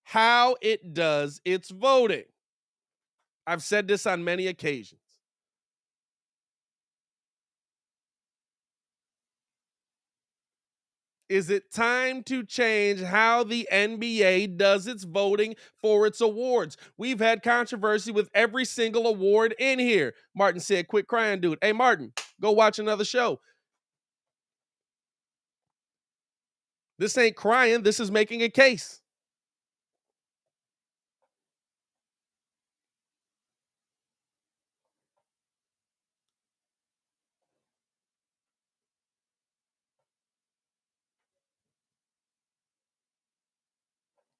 how it does its voting? I've said this on many occasions. Is it time to change how the NBA does its voting for its awards? We've had controversy with every single award in here. Martin said, quit crying, dude. Hey, Martin, go watch another show. This ain't crying. This is making a case.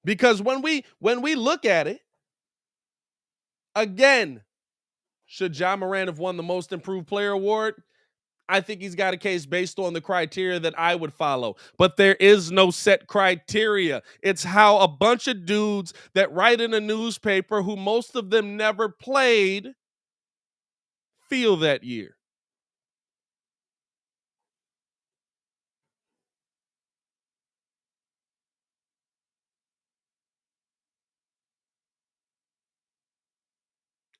Because when we look at it, again, should Ja Morant have won the Most Improved Player award? I think he's got a case based on the criteria that I would follow. But there is no set criteria. It's how a bunch of dudes that write in a newspaper, who most of them never played, feel that year.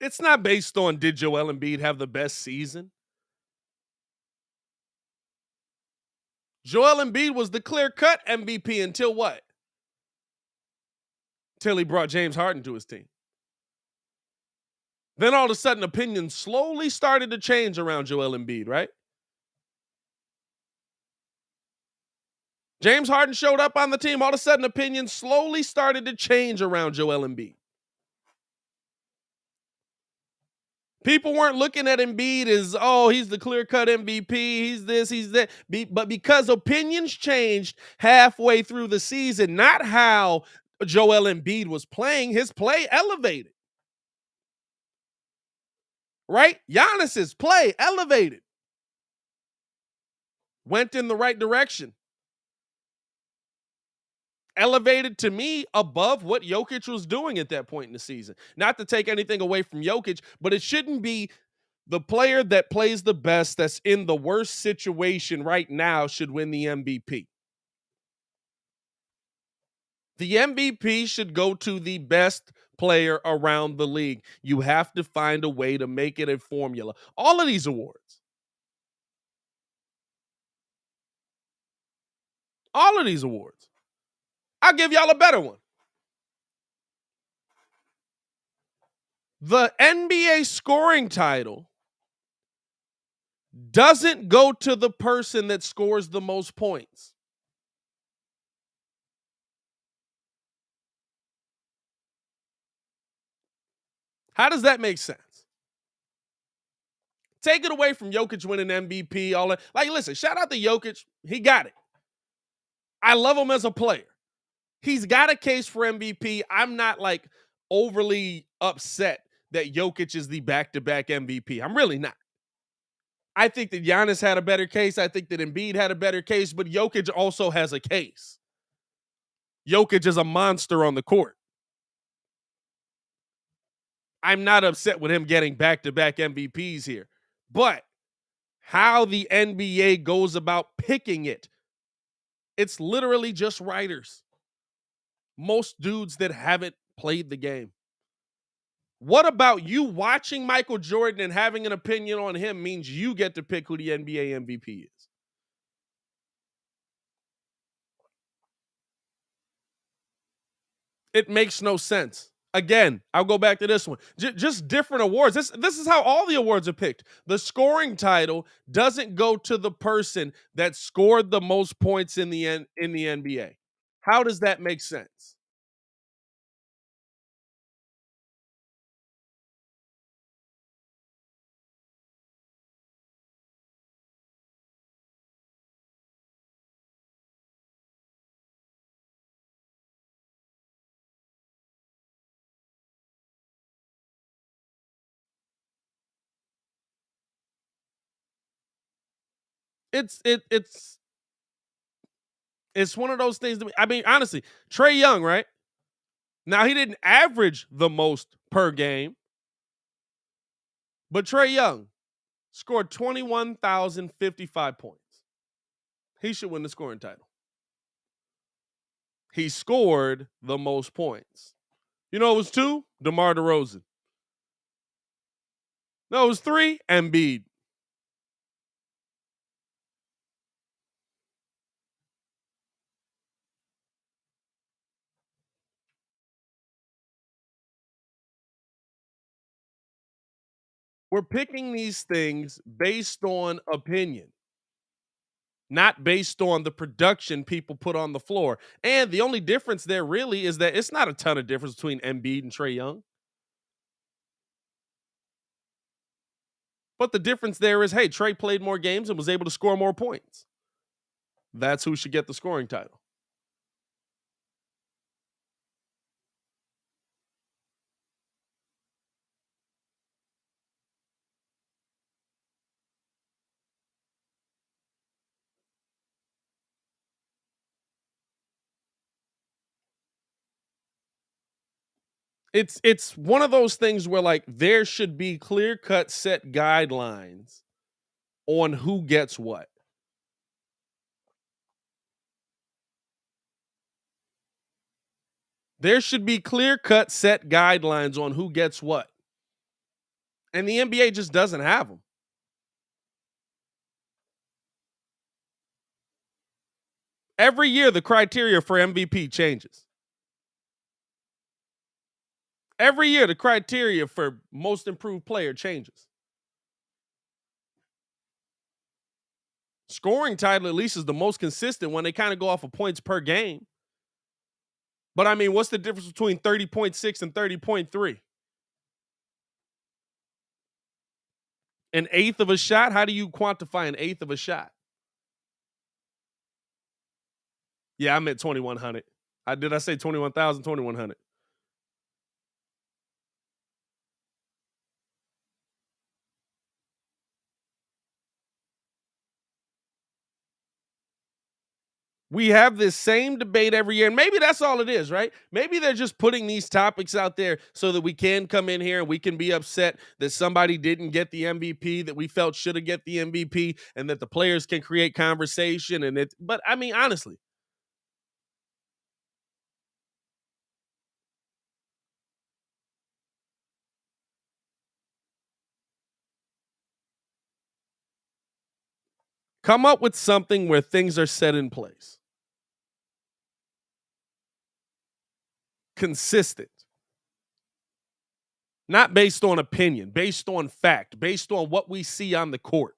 It's not based on did Joel Embiid have the best season. Joel Embiid was the clear-cut MVP until what? Till he brought James Harden to his team. Then all of a sudden, opinions slowly started to change around Joel Embiid, right? James Harden showed up on the team. All of a sudden, opinions slowly started to change around Joel Embiid. People weren't looking at Embiid as, oh, he's the clear-cut MVP, he's this, he's that. But because opinions changed halfway through the season, not how Joel Embiid was playing, his play elevated. Right? Giannis's play elevated. Went in the right direction. Elevated, to me, above what Jokic was doing at that point in the season. Not to take anything away from Jokic, but it shouldn't be the player that plays the best, that's in the worst situation right now, should win the MVP. The MVP should go to the best player around the league. You have to find a way to make it a formula. All of these awards. All of these awards. I'll give y'all a better one. The NBA scoring title doesn't go to the person that scores the most points. How does that make sense? Take it away from Jokic winning MVP, all that. Like, listen, shout out to Jokic. He got it. I love him as a player. He's got a case for MVP. I'm not like overly upset that Jokic is the back-to-back MVP. I'm really not. I think that Giannis had a better case. I think that Embiid had a better case, but Jokic also has a case. Jokic is a monster on the court. I'm not upset with him getting back-to-back MVPs here. But how the NBA goes about picking it, it's literally just writers. Most dudes that haven't played the game. What about you watching Michael Jordan and having an opinion on him means you get to pick who the NBA MVP is? It makes no sense. Again, I'll go back to this one. Just different awards. This is how all the awards are picked. The scoring title doesn't go to the person that scored the most points in the NBA. How does that make sense? It's one of those things. I mean, honestly, Trae Young, right? Now, he didn't average the most per game, but Trae Young, scored 21,055 points. He should win the scoring title. He scored the most points. You know, it was 2, DeMar DeRozan. No, it was 3, Embiid. We're picking these things based on opinion, not based on the production people put on the floor. And the only difference there really is that it's not a ton of difference between Embiid and Trae Young. But the difference there is, hey, Trae played more games and was able to score more points. That's who should get the scoring title. It's one of those things where, like, there should be clear-cut set guidelines on who gets what. There should be clear-cut set guidelines on who gets what. And the NBA just doesn't have them. Every year, the criteria for MVP changes. Every year, the criteria for most improved player changes. Scoring title, at least, is the most consistent when they kind of go off of points per game. But I mean, what's the difference between 30.6 and 30.3? An eighth of a shot? How do you quantify an eighth of a shot? Yeah, I meant 2,100. Did I say 21,000? 2,100. We have this same debate every year, and maybe that's all it is, right? Maybe they're just putting these topics out there so that we can come in here and we can be upset that somebody didn't get the MVP that we felt should have get the MVP, and that the players can create conversation. But I mean, honestly, come up with something where things are set in place. Consistent. Not based on opinion, based on fact, based on what we see on the court.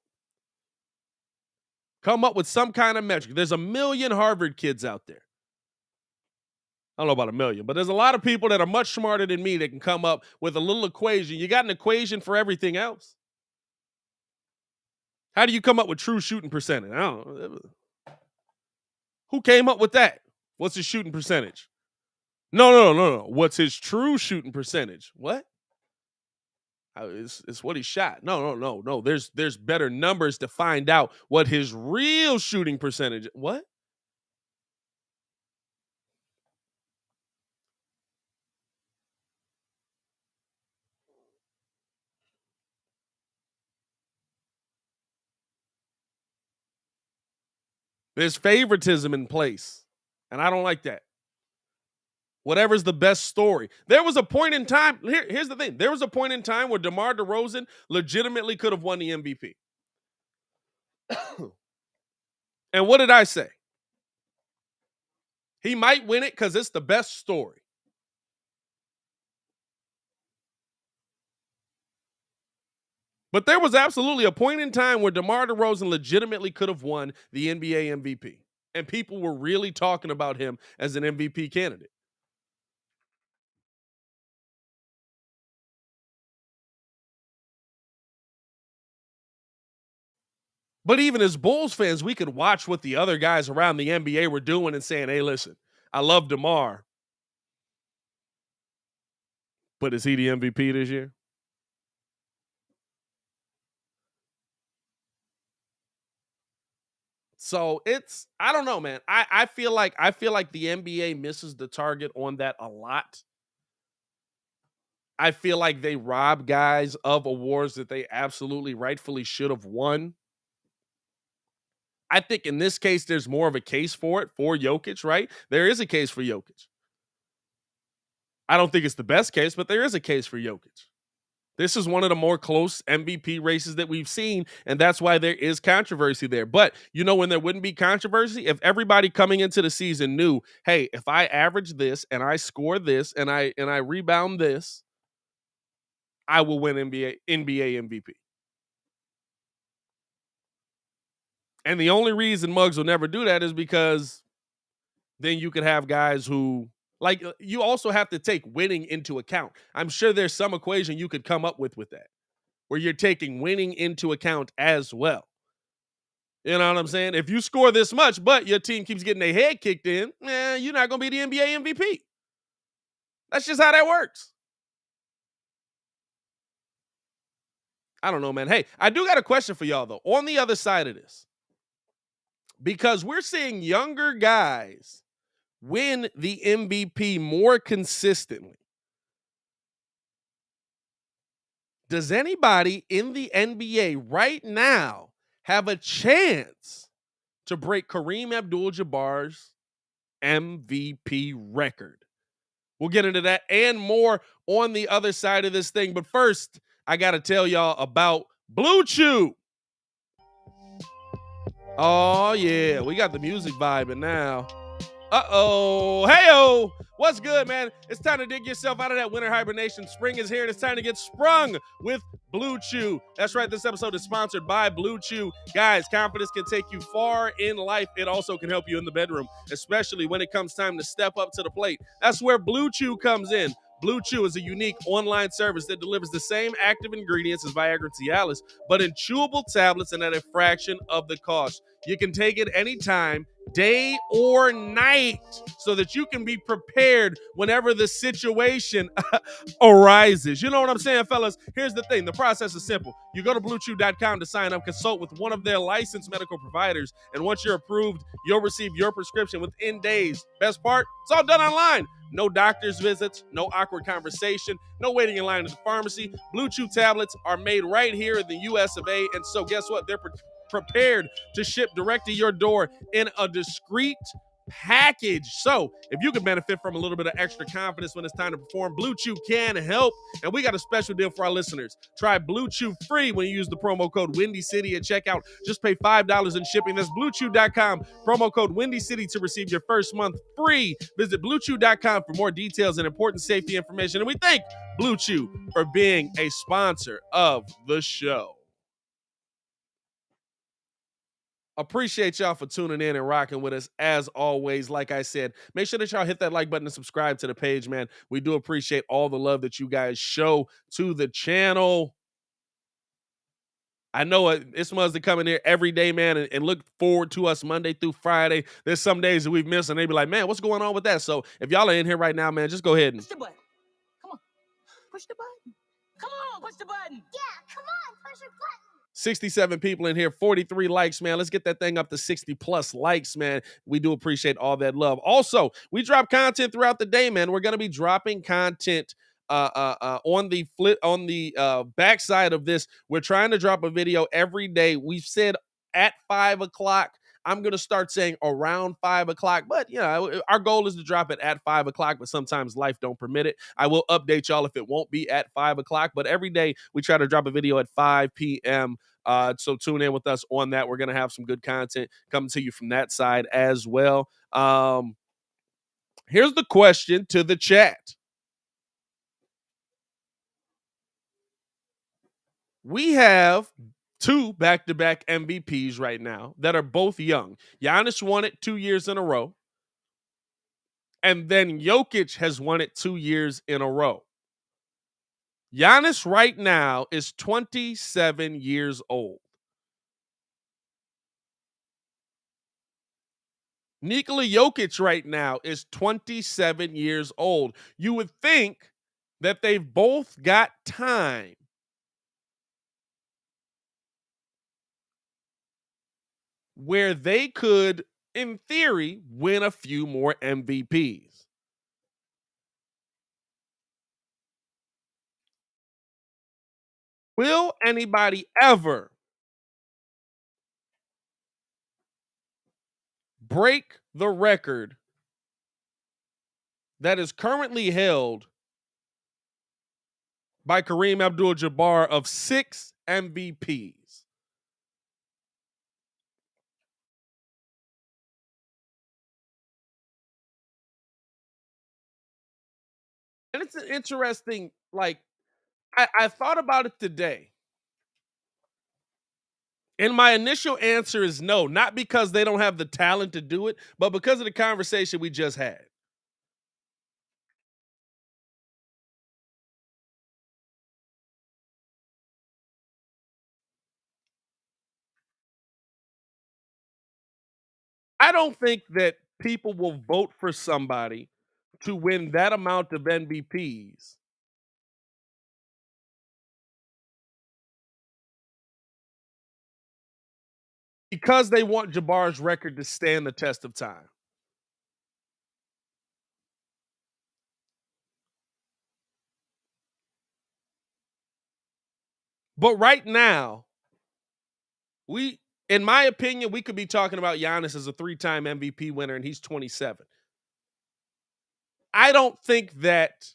Come up with some kind of metric. There's a million Harvard kids out there. I don't know about a million, but there's a lot of people that are much smarter than me that can come up with a little equation. You got an equation for everything else. How do you come up with true shooting percentage? I don't know. Who came up with that? What's his shooting percentage? No. What's his true shooting percentage? What? It's what he shot. No. There's better numbers to find out what his real shooting percentage. What? There's favoritism in place, and I don't like that. Whatever's the best story. There was a point in time. Here's the thing. There was a point in time where DeMar DeRozan legitimately could have won the MVP. And what did I say? He might win it because it's the best story. But there was absolutely a point in time where DeMar DeRozan legitimately could have won the NBA MVP. And people were really talking about him as an MVP candidate. But even as Bulls fans, we could watch what the other guys around the NBA were doing and saying, hey, listen, I love DeMar, but is he the MVP this year? So I don't know, man. I feel like the NBA misses the target on that a lot. I feel like they rob guys of awards that they absolutely rightfully should have won. I think in this case, there's more of a case for it for Jokic, right? There is a case for Jokic. I don't think it's the best case, but there is a case for Jokic. This is one of the more close MVP races that we've seen, and that's why there is controversy there. But you know when there wouldn't be controversy? If everybody coming into the season knew, hey, if I average this and I score this and I rebound this, I will win NBA MVP. And the only reason Muggs will never do that is because then you could have guys who, like, you also have to take winning into account. I'm sure there's some equation you could come up with that, where you're taking winning into account as well. You know what I'm saying? If you score this much, but your team keeps getting their head kicked in, you're not going to be the NBA MVP. That's just how that works. I don't know, man. Hey, I do got a question for y'all, though, on the other side of this. Because we're seeing younger guys win the MVP more consistently. Does anybody in the NBA right now have a chance to break Kareem Abdul-Jabbar's MVP record? We'll get into that and more on the other side of this thing. But first, I got to tell y'all about Blue Chew. Oh, yeah. We got the music vibing now. Uh-oh. Hey-oh. What's good, man? It's time to dig yourself out of that winter hibernation. Spring is here, and it's time to get sprung with Blue Chew. That's right. This episode is sponsored by Blue Chew. Guys, confidence can take you far in life. It also can help you in the bedroom, especially when it comes time to step up to the plate. That's where Blue Chew comes in. Blue Chew is a unique online service that delivers the same active ingredients as Viagra and Cialis, but in chewable tablets and at a fraction of the cost. You can take it anytime, day or night, so that you can be prepared whenever the situation arises. You know what I'm saying, fellas? Here's the thing. The process is simple. You go to BlueChew.com to sign up, consult with one of their licensed medical providers, and once you're approved, you'll receive your prescription within days. Best part? It's all done online. No doctor's visits, no awkward conversation, no waiting in line at the pharmacy. Blue Chew tablets are made right here in the US of A, and so guess what? They're prepared to ship direct to your door in a discreet package. So if you can benefit from a little bit of extra confidence when it's time to perform, Blue Chew can help. And we got a special deal for our listeners. Try Blue Chew free when you use the promo code Windy City at checkout. Just pay $5 in shipping. That's BlueChew.com. Promo code Windy City to receive your first month free. Visit BlueChew.com for more details and important safety information. And we thank Blue Chew for being a sponsor of the show. Appreciate y'all for tuning in and rocking with us as always. Like I said, make sure that y'all hit that like button and subscribe to the page, man. We do appreciate all the love that you guys show to the channel. I know it's must to come in here every day, man, and look forward to us Monday through Friday. There's some days that we've missed, and they be like, man, what's going on with that? So if y'all are in here right now, man, just go ahead and Push the button. Come on. Push the button. Come on, push the button. Yeah, come on, push the button. 67 people in here, 43 likes, man. Let's get that thing up to 60 plus likes, man. We do appreciate all that love. Also, we drop content throughout the day, man. We're going to be dropping content on the backside of this. We're trying to drop a video every day. We've said at 5 o'clock. I'm going to start saying around 5 o'clock, but our goal is to drop it at 5 o'clock, but sometimes life don't permit it. I will update y'all if it won't be at 5 o'clock, but every day we try to drop a video at 5 p.m. So tune in with us on that. We're going to have some good content coming to you from that side as well. Here's the question to the chat. We have two back-to-back MVPs right now that are both young. Giannis won it 2 years in a row. And then Jokic has won it 2 years in a row. Giannis right now is 27 years old. Nikola Jokic right now is 27 years old. You would think that they've both got time where they could, in theory, win a few more MVPs. Will anybody ever break the record that is currently held by Kareem Abdul-Jabbar of 6 MVPs? And it's an interesting, I thought about it today. And my initial answer is no, not because they don't have the talent to do it, but because of the conversation we just had. I don't think that people will vote for somebody to win that amount of MVPs because they want Jabbar's record to stand the test of time. But right now, in my opinion, we could be talking about Giannis as a 3-time MVP winner, and he's 27. I don't think that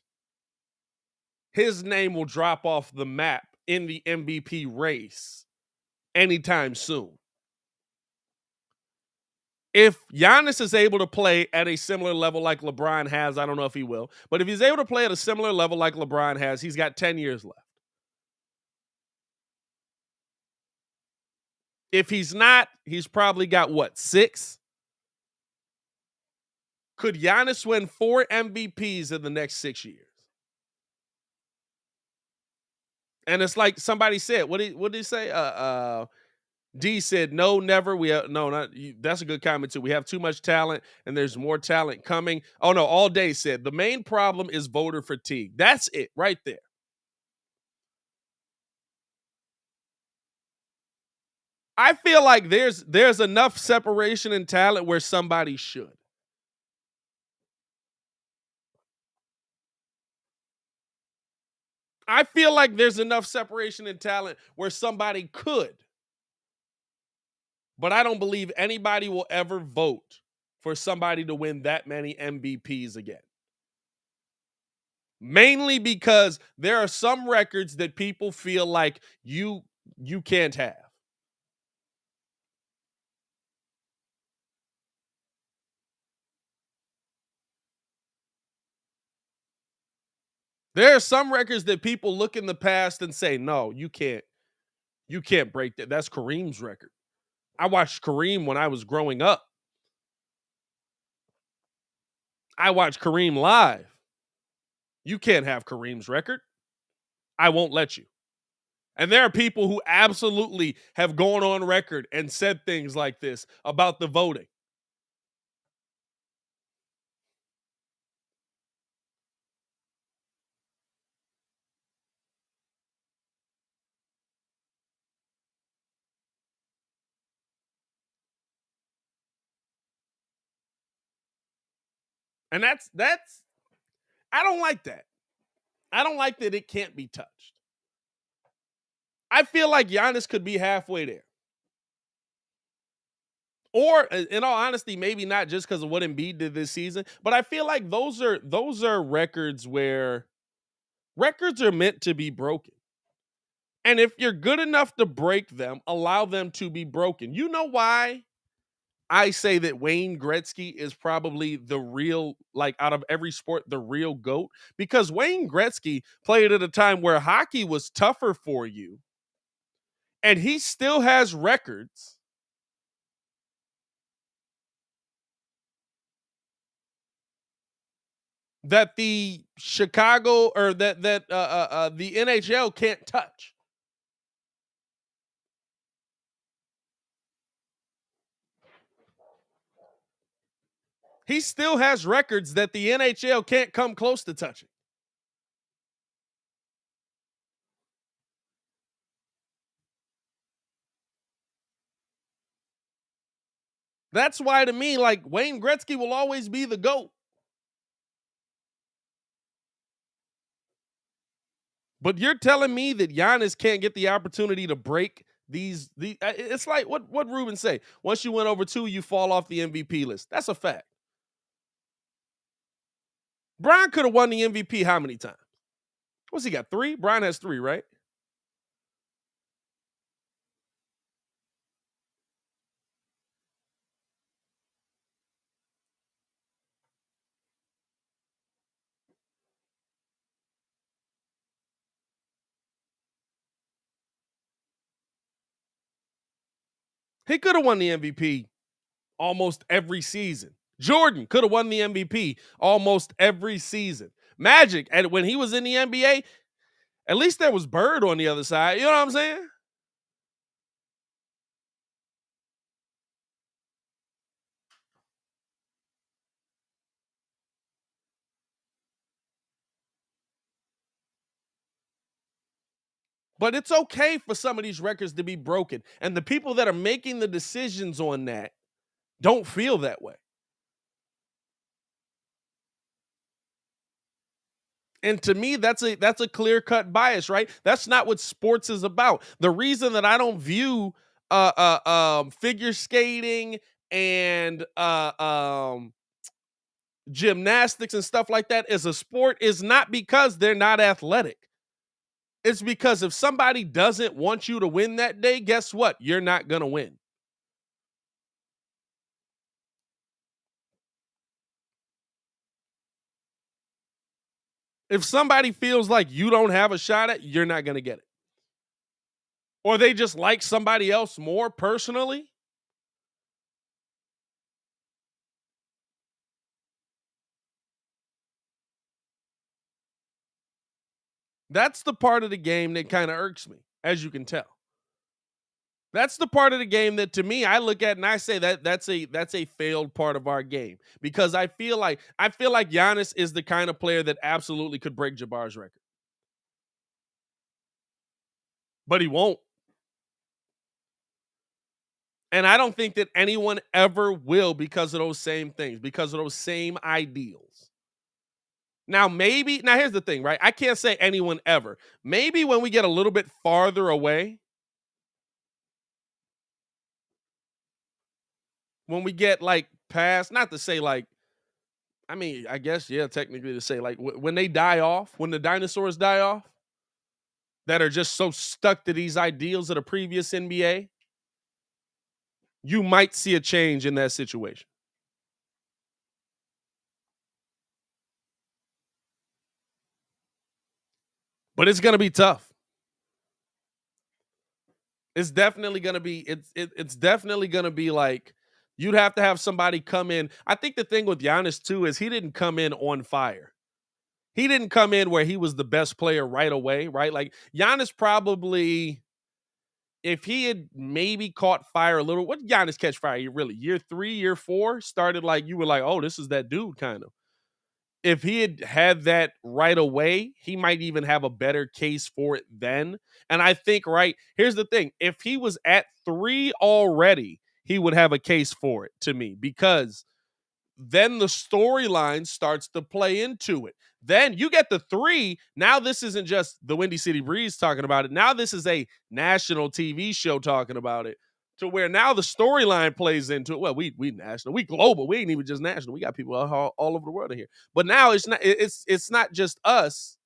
his name will drop off the map in the MVP race anytime soon. If Giannis is able to play at a similar level like LeBron has, I don't know if he will, but if he's able to play at a similar level like LeBron has, he's got 10 years left. If he's not, he's probably got 6? Could Giannis win 4 MVPs in the next 6 years? And it's like somebody said, what did he say? D said, no, never. That's a good comment too. We have too much talent and there's more talent coming. Oh no, All Day said, the main problem is voter fatigue. That's it right there. I feel like there's enough separation in talent where somebody should. I feel like there's enough separation in talent where somebody could. But I don't believe anybody will ever vote for somebody to win that many MVPs again. Mainly because there are some records that people feel like you can't have. There are some records that people look in the past and say, no, you can't break that. That's Kareem's record. I watched Kareem when I was growing up. I watched Kareem live. You can't have Kareem's record. I won't let you. And there are people who absolutely have gone on record and said things like this about the voting. And that's I don't like that. I don't like that it can't be touched. I feel like Giannis could be halfway there. Or in all honesty, maybe not just because of what Embiid did this season, but I feel like those are records where records are meant to be broken. And if you're good enough to break them, allow them to be broken. You know why I say that Wayne Gretzky is probably the real, out of every sport, the real GOAT? Because Wayne Gretzky played at a time where hockey was tougher for you, and he still has records that the Chicago or that the NHL can't touch. He still has records that the NHL can't come close to touching. That's why, to me, Wayne Gretzky will always be the GOAT. But you're telling me that Giannis can't get the opportunity to break these it's like what Ruben say? Once you went over 2, you fall off the MVP list. That's a fact. Brian could have won the MVP how many times? What's he got? 3? Brian has 3, right? He could have won the MVP almost every season. Jordan could have won the MVP almost every season. Magic, and when he was in the NBA, at least there was Bird on the other side. You know what I'm saying? But it's okay for some of these records to be broken. And the people that are making the decisions on that don't feel that way. And to me, that's a clear-cut bias, right? That's not what sports is about. The reason that I don't view figure skating and gymnastics and stuff like that as a sport is not because they're not athletic. It's because if somebody doesn't want you to win that day, guess what? You're not going to win. If somebody feels like you don't have a shot at, you're not going to get it. Or they just like somebody else more personally. That's the part of the game that kind of irks me, as you can tell. That's the part of the game that, to me, I look at and I say that's a failed part of our game, because I feel like Giannis is the kind of player that absolutely could break Jabbar's record, but he won't. And I don't think that anyone ever will, because of those same things, because of those same ideals. Now, here's the thing, right? I can't say anyone ever. Maybe when we get a little bit farther away, when we get like past, not to say like, I mean, I guess, yeah, technically to say like when they die off, when the dinosaurs die off, that are just so stuck to these ideals of the previous NBA, you might see a change in that situation. But it's going to be tough. It's definitely going to be it's definitely going to be like, you'd have to have somebody come in. I think the thing with Giannis too is he didn't come in on fire. He didn't come in where he was the best player right away, right? Like Giannis probably, if he had maybe caught fire a little, what did Giannis catch fire? Really, year 3, year 4 started like, you were like, oh, this is that dude kind of. If he had that right away, he might even have a better case for it then. And I think, right, here's the thing. If he was at 3 already, he would have a case for it to me, because then the storyline starts to play into it. Then you get the 3. Now this isn't just the Windy City Breeze talking about it. Now this is a national TV show talking about it, to where now the storyline plays into it. Well, we national, we global. We ain't even just national. We got people all over the world in here. But now it's not just us.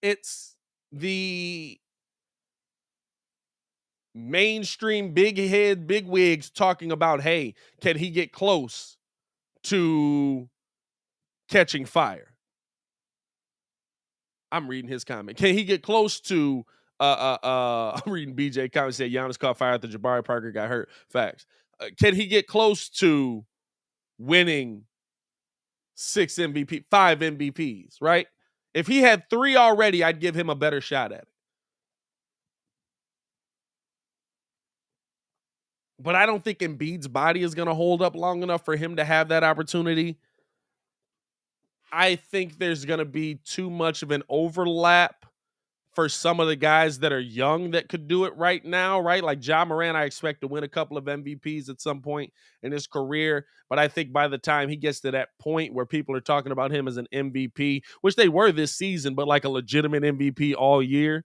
It's the mainstream big wigs talking about, hey, can he get close to catching fire? I'm reading his comment. Can he get close to I'm reading BJ comment, said Giannis caught fire after Jabari Parker got hurt. Facts. Can he get close to winning 5 MVPs, right? If he had 3 already, I'd give him a better shot at it. But I don't think Embiid's body is going to hold up long enough for him to have that opportunity. I think there's going to be too much of an overlap for some of the guys that are young that could do it right now, right? Like Ja Morant, I expect to win a couple of MVPs at some point in his career. But I think by the time he gets to that point where people are talking about him as an MVP, which they were this season, but like a legitimate MVP all year,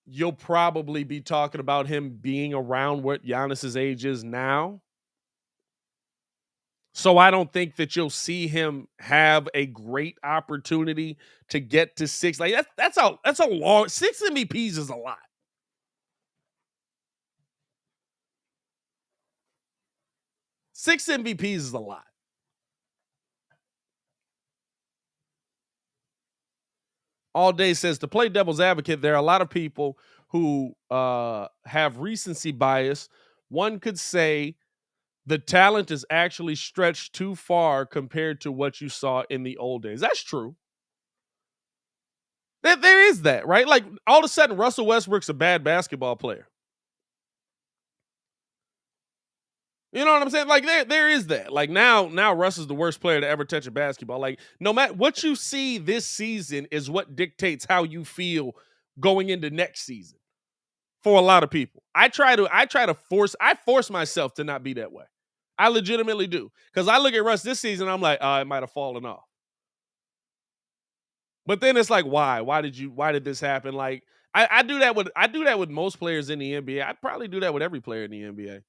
you'll probably be talking about him being around what Giannis's age is now. So I don't think that you'll see him have a great opportunity to get to 6. Like that's a long 6 MVPs is a lot. 6 MVPs is a lot. All Day says, to play devil's advocate, there are a lot of people who have recency bias. One could say the talent is actually stretched too far compared to what you saw in the old days. That's true. There is that, right? Like all of a sudden, Russell Westbrook's a bad basketball player. You know what I'm saying? Like there is that. Like now Russ is the worst player to ever touch a basketball. Like no matter what you see this season is what dictates how you feel going into next season. For a lot of people, I force myself to not be that way. I legitimately do, because I look at Russ this season, I'm like, it might have fallen off. But then it's like, why? Why did this happen? Like I do that with most players in the NBA. I'd probably do that with every player in the NBA.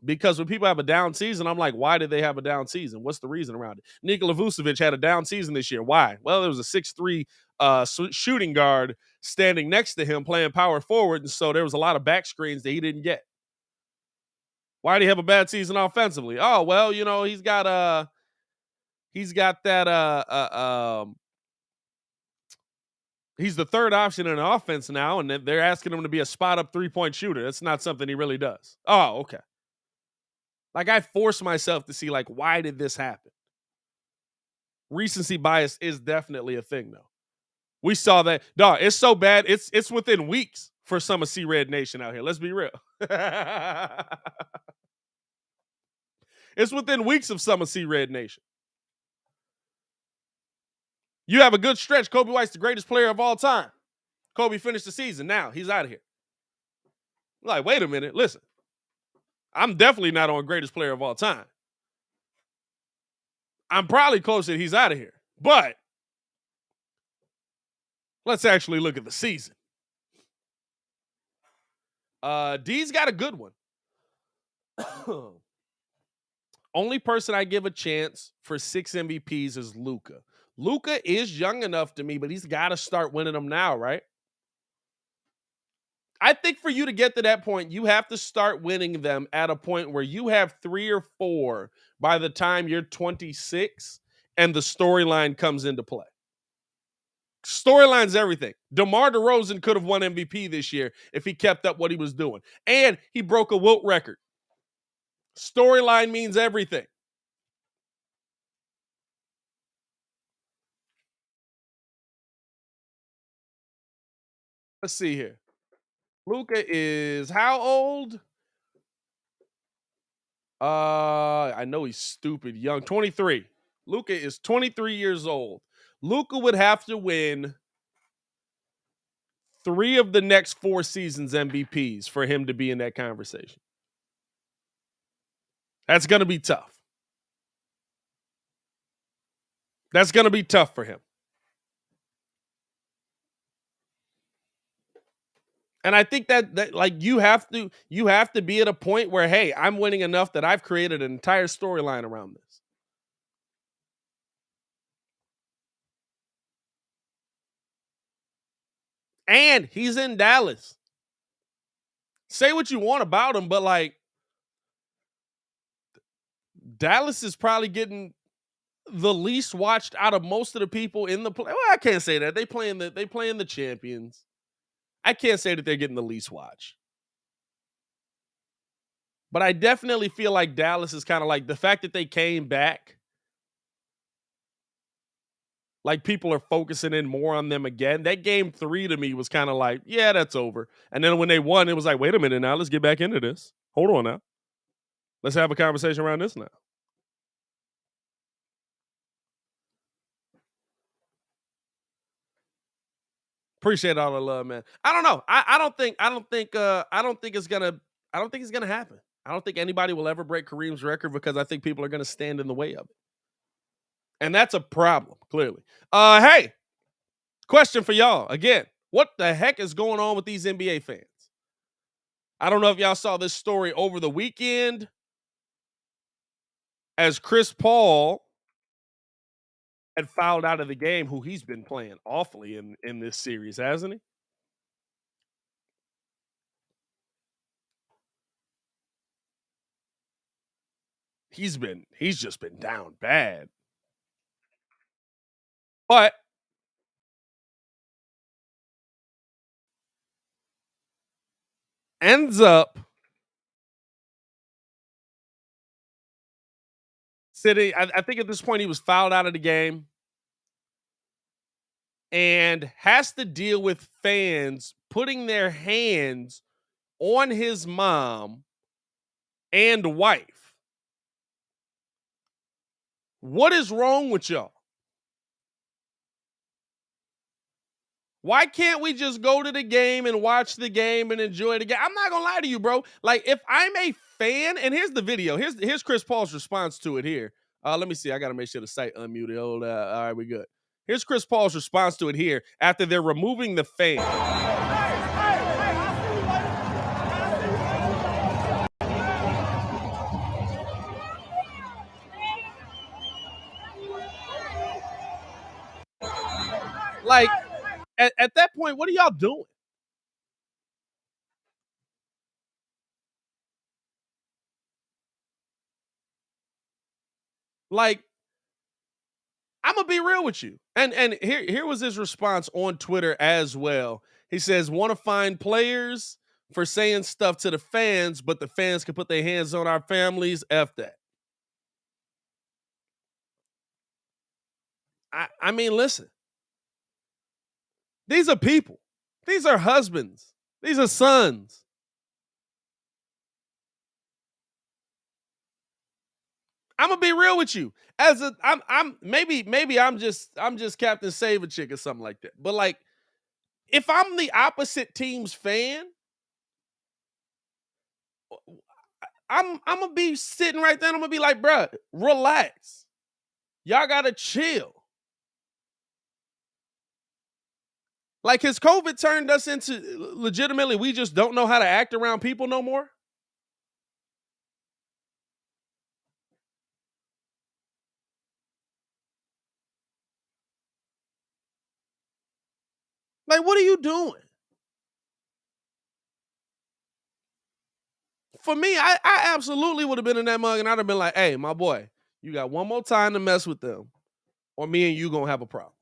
Because when people have a down season, I'm like, why did they have a down season? What's the reason around it? Nikola Vucevic had a down season this year. Why? Well, there was a 6'3" shooting guard standing next to him playing power forward, and so there was a lot of back screens that he didn't get. Why did he have a bad season offensively? Oh, well, he's got that he's the third option in an offense now, and they're asking him to be a spot-up three-point shooter. That's not something he really does. Oh, okay. Like, I force myself to see, like, why did this happen? Recency bias is definitely a thing, though. We saw that. Dog, it's so bad, it's within weeks for some of C-Red Nation out here. Let's be real. It's within weeks of some of C-Red Nation. You have a good stretch. Kobe White's the greatest player of all time. Kobe finished the season. Now he's out of here. Like, wait a minute. Listen, I'm definitely not on greatest player of all time. I'm probably close to he's out of here. But let's actually look at the season. D's got a good one. Only person I give a chance for 6 MVPs is Luka. Luka is young enough to me, but he's got to start winning them now, right? I think for you to get to that point, you have to start winning them at a point where you have 3 or 4 by the time you're 26 and the storyline comes into play. Storyline's everything. DeMar DeRozan could have won MVP this year if he kept up what he was doing. And he broke a Wilt record. Storyline means everything. Let's see here. Luka is how old? I know he's stupid young. 23. Luka is 23 years old. Luka would have to win 3 of the next 4 seasons MVPs for him to be in that conversation. That's going to be tough. That's going to be tough for him. And I think that like you have to be at a point where, hey, I'm winning enough that I've created an entire storyline around this. And he's in Dallas. Say what you want about him, but like Dallas is probably getting the least watched out of most of the people in the play. Well, I can't say that. They playing the champions. I can't say that they're getting the least watch. But I definitely feel like Dallas is kind of like the fact that they came back. Like people are focusing in more on them again. That game 3 to me was kind of like, yeah, that's over. And then when they won, it was like, wait a minute now, let's get back into this. Hold on now. Let's have a conversation around this now. Appreciate all the love, man. I don't know. I don't think it's gonna happen. I don't think anybody will ever break Kareem's record because I think people are gonna stand in the way of it. And that's a problem, clearly. Hey, question for y'all. Again, what the heck is going on with these NBA fans? I don't know if y'all saw this story over the weekend as Chris Paul had fouled out of the game, who he's been playing awfully in this series, hasn't he? He's just been down bad. But ends up sitting, I think at this point he was fouled out of the game and has to deal with fans putting their hands on his mom and wife. What is wrong with y'all? Why can't we just go to the game and watch the game and enjoy the game? I'm not gonna lie to you, bro. Like, if I'm a fan, and here's the video. Here's Chris Paul's response to it here. Let me see. I gotta make sure the site unmuted. All right, we good. Here's Chris Paul's response to it here after they're removing the fan. Like, at that point, what are y'all doing? Like, I'm gonna be real with you. And here was his response on Twitter as well. He says, "Want to find players for saying stuff to the fans, but the fans can put their hands on our families. F that." I mean, listen. These are people. These are husbands. These are sons. I'm gonna be real with you. Maybe I'm just Captain Save a Chick or something like that. But like, if I'm the opposite team's fan, I'm gonna be sitting right there and I'm gonna be like, bruh, relax. Y'all gotta chill. Like, has COVID turned us into legitimately we just don't know how to act around people no more? Like, what are you doing? For me, I absolutely would have been in that mug and I'd have been like, hey, my boy, you got one more time to mess with them, or me and you gonna have a problem.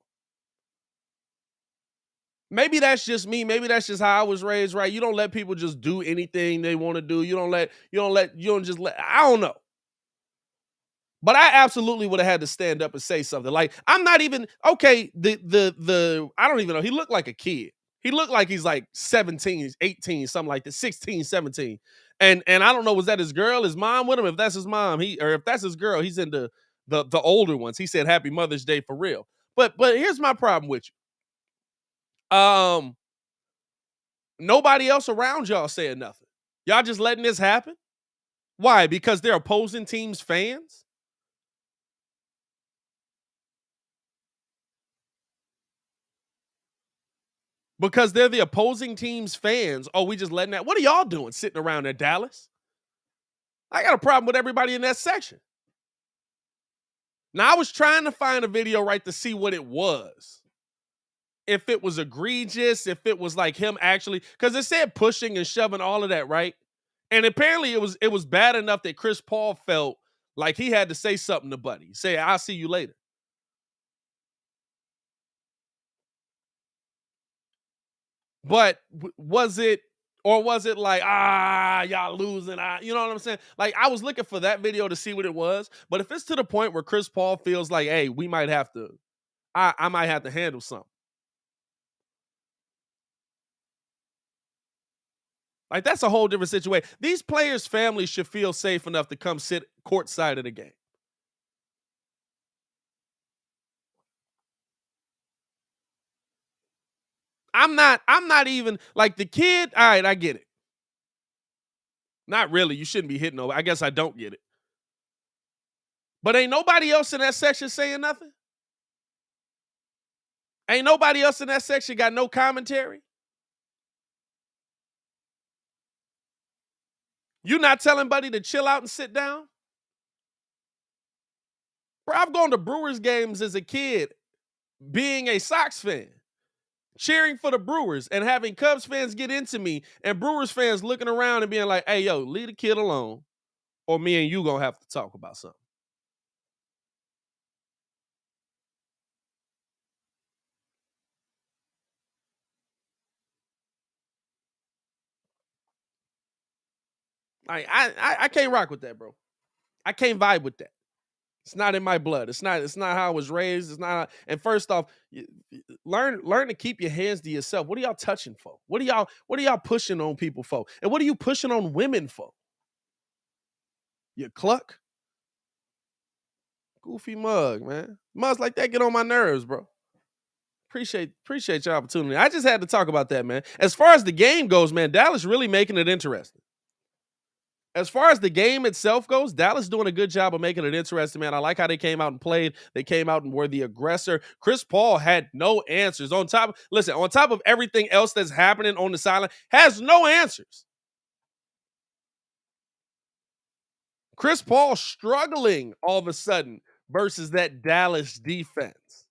Maybe that's just me. Maybe that's just how I was raised, right? You don't let people just do anything they want to do. You don't just let, I don't know. But I absolutely would have had to stand up and say something. Like, I'm not even okay. I don't even know. He looked like a kid. He looked like he's like 17, 18, something like that, 16, 17. And I don't know, was that his girl, his mom with him? If that's his mom, or if that's his girl, he's into the older ones. He said Happy Mother's Day for real. But here's my problem with you. Nobody else around y'all saying nothing. Y'all just letting this happen? Why? Because they're opposing teams' fans? Because they're the opposing team's fans. Oh, we just letting that. What are y'all doing sitting around in Dallas? I got a problem with everybody in that section. Now, I was trying to find a video, right, to see what it was. If it was egregious, if it was like him actually, because it said pushing and shoving, all of that, right? And apparently it was bad enough that Chris Paul felt like he had to say something to Buddy. Say, I'll see you later. But was it like, y'all losing? You know what I'm saying? Like, I was looking for that video to see what it was. But if it's to the point where Chris Paul feels like, hey, we might have to, I might have to handle something. Like, that's a whole different situation. These players' families should feel safe enough to come sit courtside of the game. I'm not even like the kid. All right, I get it. Not really. You shouldn't be hitting over. I guess I don't get it. But ain't nobody else in that section saying nothing? Ain't nobody else in that section got no commentary? You not telling Buddy to chill out and sit down? Bro, I've gone to Brewers games as a kid, being a Sox fan, cheering for the Brewers and having Cubs fans get into me and Brewers fans looking around and being like, hey, yo, leave the kid alone or me and you gonna have to talk about something. I can't rock with that, bro. I can't vibe with that. It's not in my blood. It's not how I was raised. It's not. And first off, learn to keep your hands to yourself. What are y'all touching for? What are y'all pushing on people for? And what are you pushing on women for? You cluck? Goofy mug, man. Mugs like that get on my nerves, bro. Appreciate your opportunity. I just had to talk about that, man. As far as the game goes, man, Dallas really making it interesting. As far as the game itself goes, Dallas doing a good job of making it interesting, man. I like how they came out and played. They came out and were the aggressor. Chris Paul had no answers. On top of everything else that's happening on the sideline, has no answers. Chris Paul struggling all of a sudden versus that Dallas defense.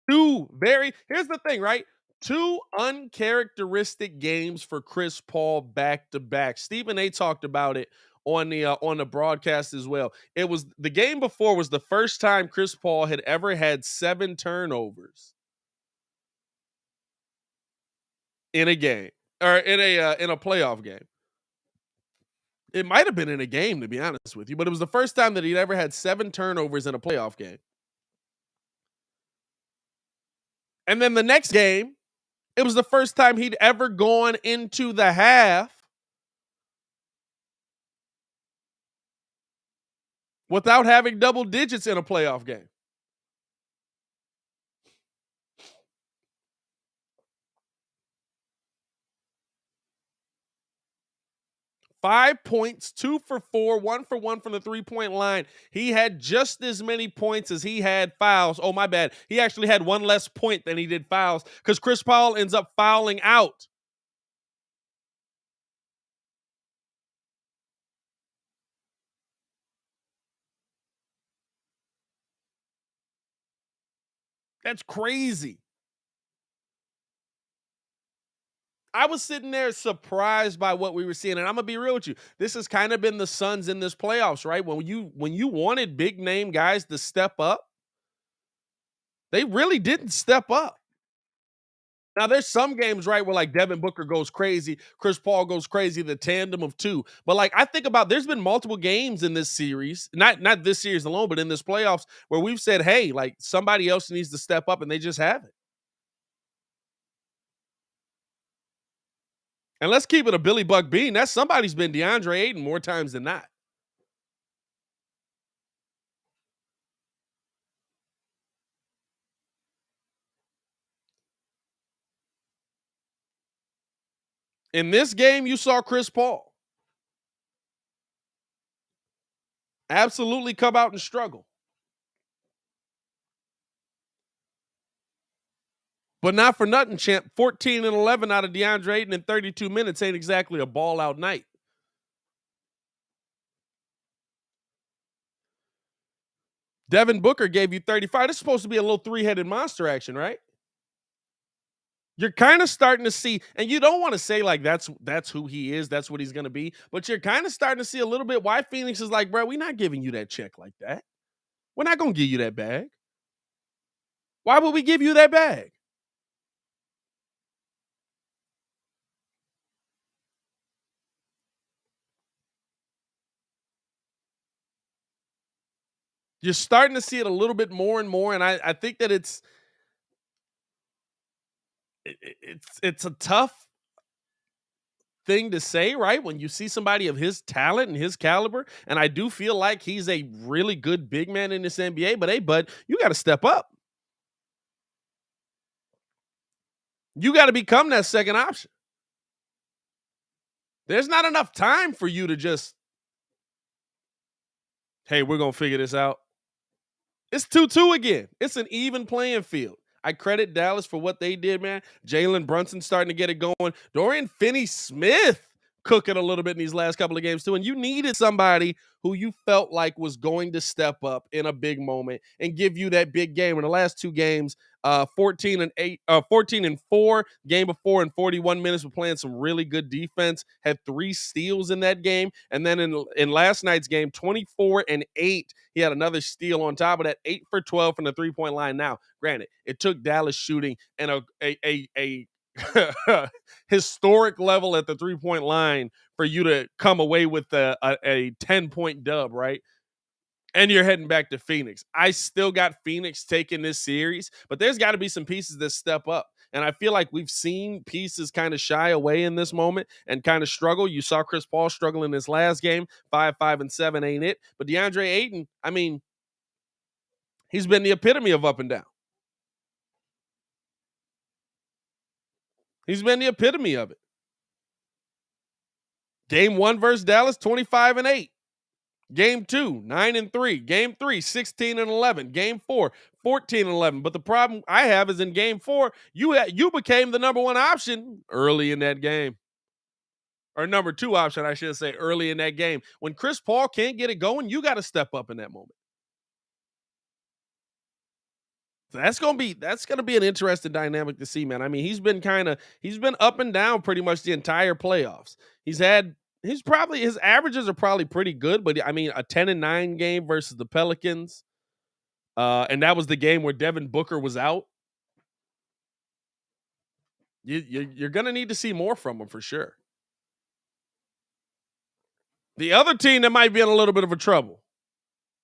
Here's the thing, right? 2 uncharacteristic games for Chris Paul back to back. Stephen A talked about it on the broadcast as well. It was the game before was the first time Chris Paul had ever had 7 turnovers in a game or in a playoff game. It might have been in a game, to be honest with you, but it was the first time that he'd ever had 7 turnovers in a playoff game. And then the next game, it was the first time he'd ever gone into the half without having double digits in a playoff game. Five points, 2 for 4, 1 for 1 from the 3-point line. He had just as many points as he had fouls. Oh, my bad. He actually had 1 less point than he did fouls because Chris Paul ends up fouling out. That's crazy. I was sitting there surprised by what we were seeing, and I'm gonna be real with you. This has kind of been the Suns in this playoffs, right? When you wanted big name guys to step up, they really didn't step up. Now, there's some games, right, where like Devin Booker goes crazy, Chris Paul goes crazy, the tandem of 2. But like I think about, there's been multiple games in this series, not this series alone, but in this playoffs, where we've said, hey, like somebody else needs to step up, and they just haven't. And let's keep it a Billy Buck Bean. That somebody's been DeAndre Ayton more times than not. In this game, you saw Chris Paul absolutely come out and struggle. But not for nothing, champ. 14 and 11 out of DeAndre Ayton in 32 minutes ain't exactly a ball out night. Devin Booker gave you 35. This is supposed to be a little 3-headed monster action, right? You're kind of starting to see, and you don't want to say like that's who he is, that's what he's going to be, but you're kind of starting to see a little bit why Phoenix is like, bro, we're not giving you that check like that. We're not going to give you that bag. Why would we give you that bag? You're starting to see it a little bit more and more, and I think that it's a tough thing to say, right? When you see somebody of his talent and his caliber, and I do feel like he's a really good big man in this NBA, but hey, bud, you got to step up. You got to become that second option. There's not enough time for you to just, hey, we're going to figure this out. It's 2-2 again. It's an even playing field. I credit Dallas for what they did, man. Jalen Brunson starting to get it going. Dorian Finney-Smith cooking a little bit in these last couple of games too. And you needed somebody who you felt like was going to step up in a big moment and give you that big game. In the last two games, 14-4, game before in 41 minutes, we're playing some really good defense. Had 3 steals in that game. And then in last night's game, 24-8, he had another steal on top of that, 8 for 12 from the 3-point line. Now, granted, it took Dallas shooting and a historic level at the 3-point line for you to come away with a 10-point dub, right? And you're heading back to Phoenix. I still got Phoenix taking this series, but there's got to be some pieces that step up. And I feel like we've seen pieces kind of shy away in this moment and kind of struggle. You saw Chris Paul struggle in this last game. 5-5-7 ain't it. But DeAndre Ayton, I mean, he's been the epitome of up and down. He's been the epitome of it. Game 1 versus Dallas, 25-8. Game 2, 9-3. Game 3, 16-11. Game 4, 14-11. But the problem I have is in Game 4, you became the number 1 option early in that game. Or number 2 option, I should say, early in that game. When Chris Paul can't get it going, you got to step up in that moment. So that's gonna be an interesting dynamic to see, man. I mean, he's been up and down pretty much the entire playoffs. His averages are probably pretty good, but I mean, a 10-9 game versus the Pelicans, and that was the game where Devin Booker was out. You're gonna need to see more from him for sure. The other team that might be in a little bit of trouble.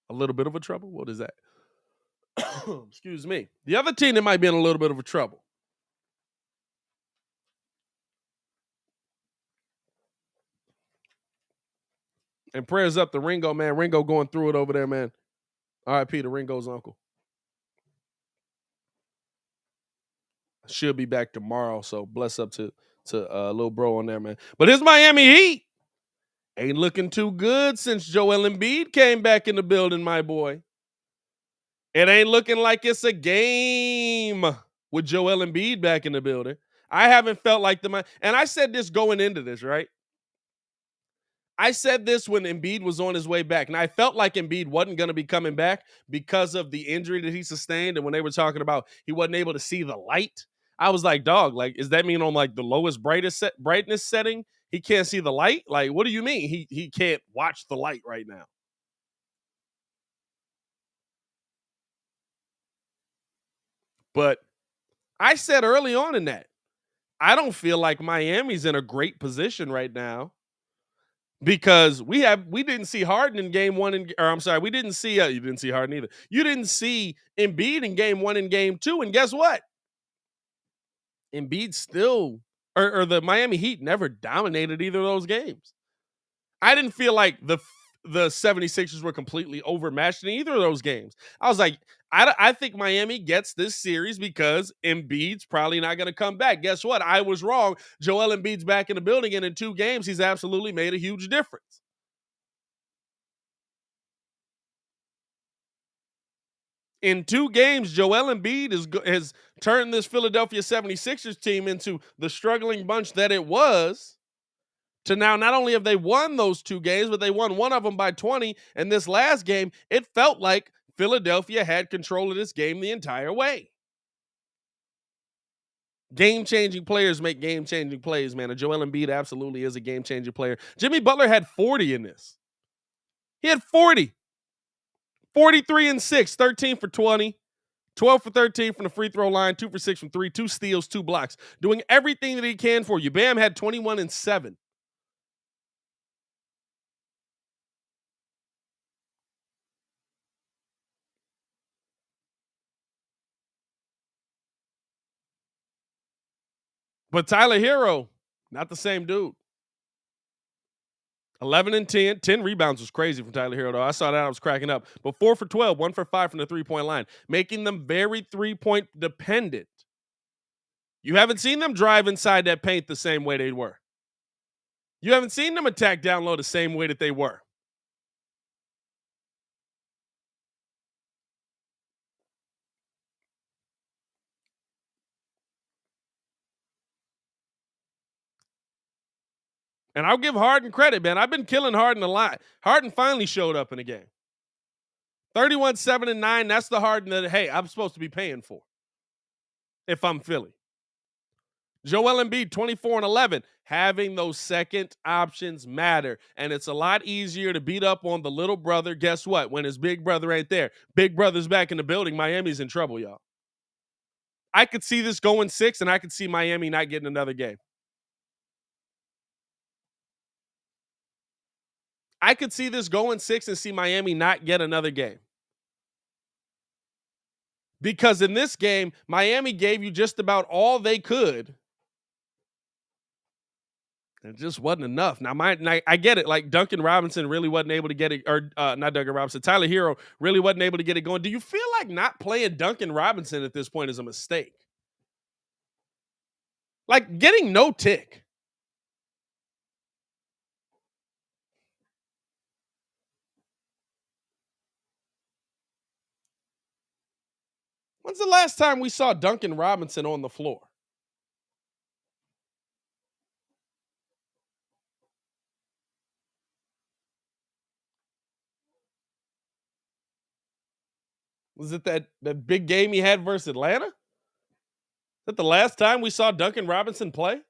What is that? Excuse me. The other team that might be in a little bit of trouble. And prayers up to Ringo, man. Ringo going through it over there, man. R.I.P. to Ringo's uncle. Should be back tomorrow, so bless up to little bro on there, man. But his Miami Heat ain't looking too good since Joel Embiid came back in the building, my boy. It ain't looking like it's a game with Joel Embiid back in the building. I haven't felt like and I said this going into this, right? I said this when Embiid was on his way back, and I felt like Embiid wasn't going to be coming back because of the injury that he sustained. And when they were talking about he wasn't able to see the light, I was like, dog, like, does that mean on like the lowest brightness setting, he can't see the light? Like, what do you mean he can't watch the light right now? But I said early on in that, I don't feel like Miami's in a great position right now. Because we didn't see Harden in game 1 we didn't see you didn't see Harden either. You didn't see Embiid in game 1 and game 2, and guess what? Embiid still or the Miami Heat never dominated either of those games. I didn't feel like the 76ers were completely overmatched in either of those games. I was like, I think Miami gets this series because Embiid's probably not going to come back. Guess what? I was wrong. Joel Embiid's back in the building, and in 2 games, he's absolutely made a huge difference. In 2 games, Joel Embiid has turned this Philadelphia 76ers team into the struggling bunch that it was. To now, not only have they won those 2 games, but they won one of them by 20. And this last game, it felt like Philadelphia had control of this game the entire way. Game-changing players make game-changing plays, man. And Joel Embiid absolutely is a game-changing player. Jimmy Butler had 40 in this. He had 40. 43-6, 13 for 20. 12 for 13 from the free throw line, 2 for 6 from 3, 2 steals, 2 blocks. Doing everything that he can for you. Bam had 21-7. But Tyler Hero, not the same dude. 11-10, 10 rebounds was crazy from Tyler Hero, though. I saw that, I was cracking up. But 4 for 12, 1 for 5 from the 3-point line, making them very 3-point dependent. You haven't seen them drive inside that paint the same way they were. You haven't seen them attack down low the same way that they were. And I'll give Harden credit, man. I've been killing Harden a lot. Harden finally showed up in the game. 31, 7, and 9. That's the Harden that, hey, I'm supposed to be paying for if I'm Philly. Joel Embiid, 24 and 11. Having those second options matter. And it's a lot easier to beat up on the little brother. Guess what? When his big brother ain't there. Big brother's back in the building. Miami's in trouble, y'all. I could see this going 6, and I could see Miami not getting another game. I could see this going 6 and see Miami not get another game. Because in this game, Miami gave you just about all they could. It just wasn't enough. Now, I get it. Like, Duncan Robinson really wasn't able to get it, or not Duncan Robinson, Tyler Hero really wasn't able to get it going. Do you feel like not playing Duncan Robinson at this point is a mistake? Like, getting no tick. When's the last time we saw Duncan Robinson on the floor? Was it that big game he had versus Atlanta? Is that the last time we saw Duncan Robinson play?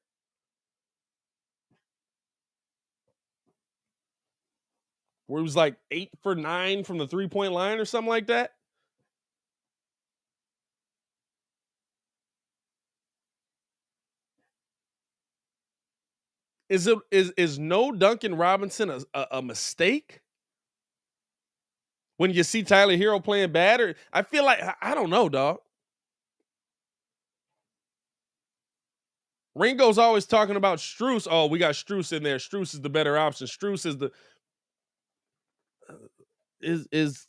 Where he was like 8 for 9 from the 3-point line or something like that? Is no Duncan Robinson a mistake? When you see Tyler Hero playing bad, or I feel like I don't know, dog. Ringo's always talking about Strus. Oh, we got Strus in there. Strus is the better option. Strus is the is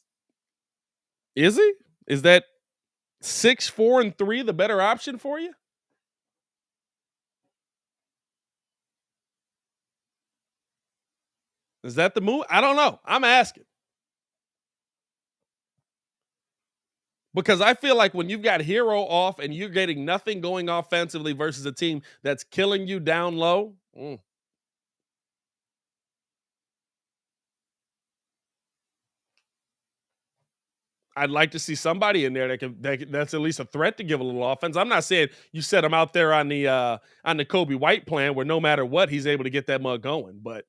he? Is that 6, 4, and 3 the better option for you? Is that the move? I don't know. I'm asking. Because I feel like when you've got Hero off and you're getting nothing going offensively versus a team that's killing you down low. I'd like to see somebody in there that's at least a threat to give a little offense. I'm not saying you set him out there on the Kobe White plan where no matter what he's able to get that mug going, but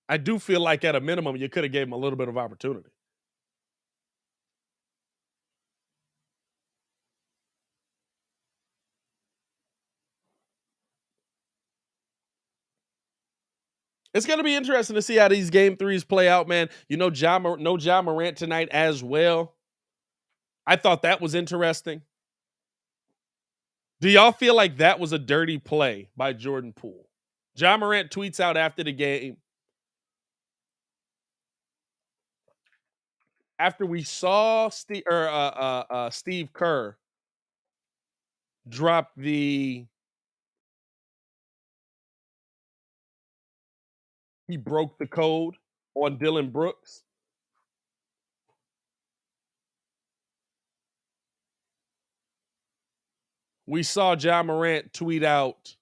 I do feel like at a minimum you could have gave him a little bit of opportunity. It's going to be interesting to see how these game 3s play out, man. You know, no Ja Morant tonight as well. I thought that was interesting. Do y'all feel like that was a dirty play by Jordan Poole? Ja Morant tweets out after the game, after we saw Steve Kerr drop he broke the code on Dylan Brooks. We saw Ja Morant tweet out,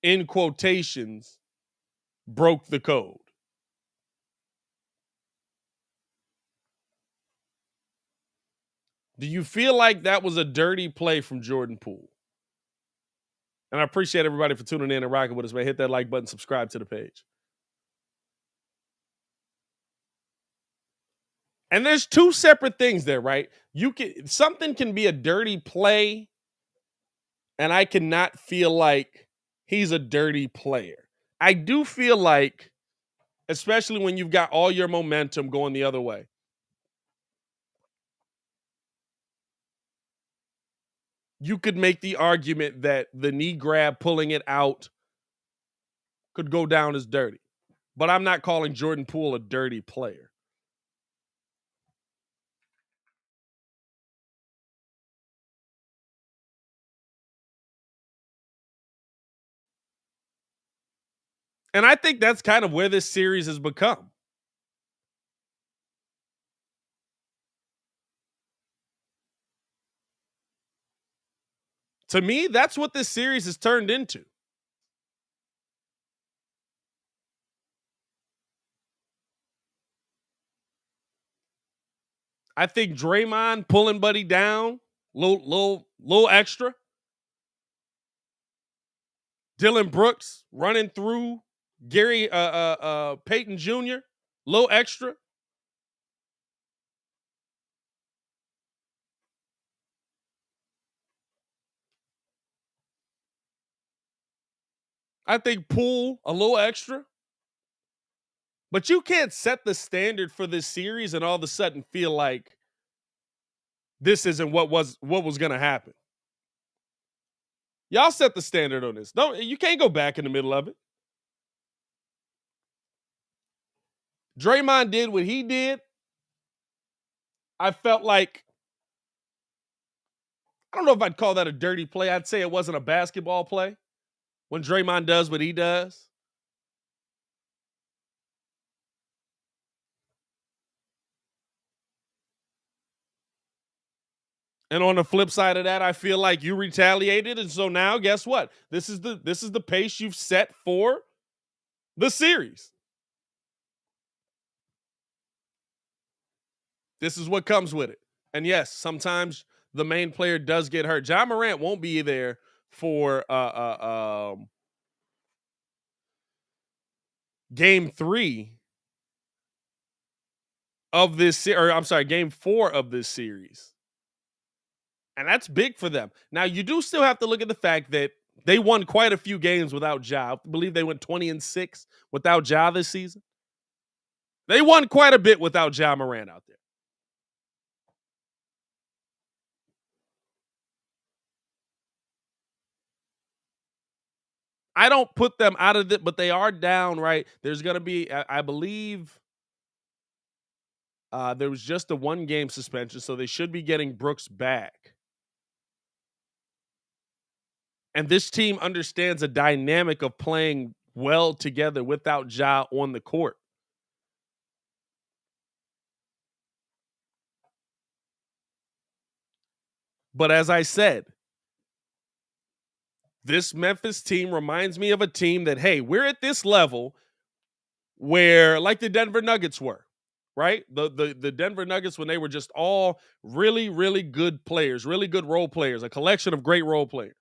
in quotations, broke the code. Do you feel like that was a dirty play from Jordan Poole? And I appreciate everybody for tuning in and rocking with us, man. Hit that like button, subscribe to the page. And there's two separate things there, right? Something can be a dirty play, and I cannot feel like he's a dirty player. I do feel like, especially when you've got all your momentum going the other way, you could make the argument that the knee grab, pulling it out, could go down as dirty. But I'm not calling Jordan Poole a dirty player. And I think that's kind of where this series has become. To me, that's what this series has turned into. I think Draymond pulling Buddy down, little extra. Dylan Brooks running through Gary Payton Jr., little extra. I think Poole a little extra. But you can't set the standard for this series and all of a sudden feel like this isn't what was going to happen. Y'all set the standard on this. No, you can't go back in the middle of it. Draymond did what he did. I felt like, I don't know if I'd call that a dirty play. I'd say it wasn't a basketball play when Draymond does what he does. And on the flip side of that, I feel like you retaliated, and so now guess what? This is the pace you've set for the series. This is what comes with it. And yes, sometimes the main player does get hurt. Ja Morant won't be there for game 3 of this, or I'm sorry, game 4 of this series. And that's big for them. Now, you do still have to look at the fact that they won quite a few games without Ja. I believe they went 20-6 without Ja this season. They won quite a bit without Ja Morant out there. I don't put them out of it, but they are down, right? There's going to be, I believe, there was just a 1-game suspension, so they should be getting Brooks back. And this team understands a dynamic of playing well together without Ja on the court. But as I said, this Memphis team reminds me of a team that, hey, we're at this level where, like the Denver Nuggets were, right? The Denver Nuggets, when they were just all really, really good players, really good role players, a collection of great role players.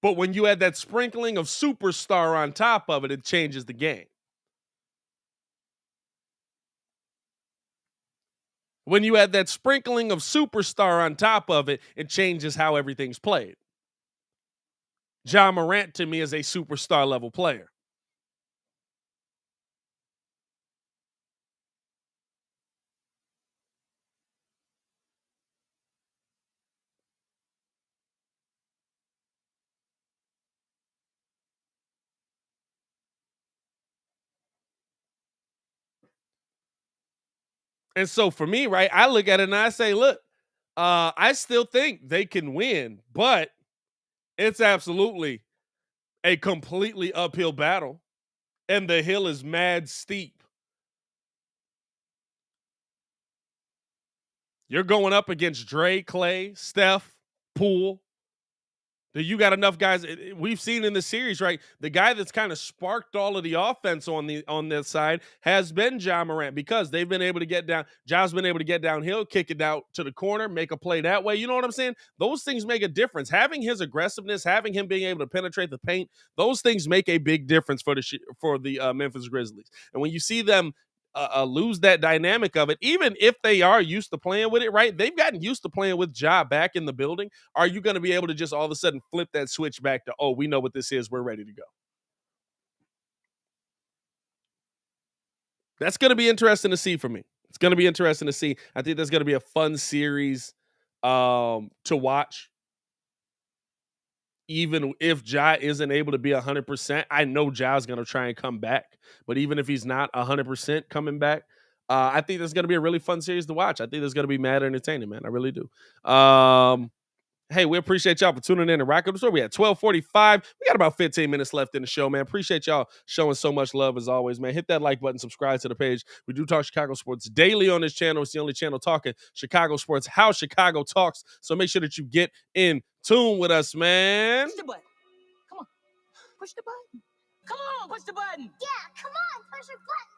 But when you add that sprinkling of superstar on top of it, it changes the game. When you add that sprinkling of superstar on top of it, it changes how everything's played. Ja Morant, to me, is a superstar level player. And so for me, right, I look at it and I say, look, I still think they can win, but it's absolutely a completely uphill battle. And the hill is mad steep. You're going up against Dre, Clay, Steph, Poole. You got enough guys. We've seen in the series, right? The guy that's kind of sparked all of the offense on this side has been Ja Morant, because they've been able to get down. Ja's been able to get downhill, kick it out to the corner, make a play that way. You know what I'm saying? Those things make a difference. Having his aggressiveness, having him being able to penetrate the paint, those things make a big difference for the Memphis Grizzlies. And when you see them lose that dynamic of it, even if they are used to playing with it, right? They've gotten used to playing with Ja back in the building. Are you going to be able to just all of a sudden flip that switch back to, oh, we know what this is, we're ready to go? That's going to be interesting to see for me. It's going to be interesting to see. I think that's going to be a fun series to watch. even if Ja isn't able to be 100%, I know Ja's going to try and come back. But even if he's not 100% coming back, I think there's going to be a really fun series to watch. I think there's going to be mad entertaining, man. I really do. Hey, we appreciate y'all for tuning in and rocking the show. We at 12:45. We got about 15 minutes left in the show, man. Appreciate y'all showing so much love as always, man. Hit that like button, subscribe to the page. We do talk Chicago sports daily on this channel. It's the only channel talking Chicago sports, how Chicago talks. So make sure that you get in tune with us, man. Push the button. Come on. Push the button. Come on, push the button. Yeah, come on, push the button.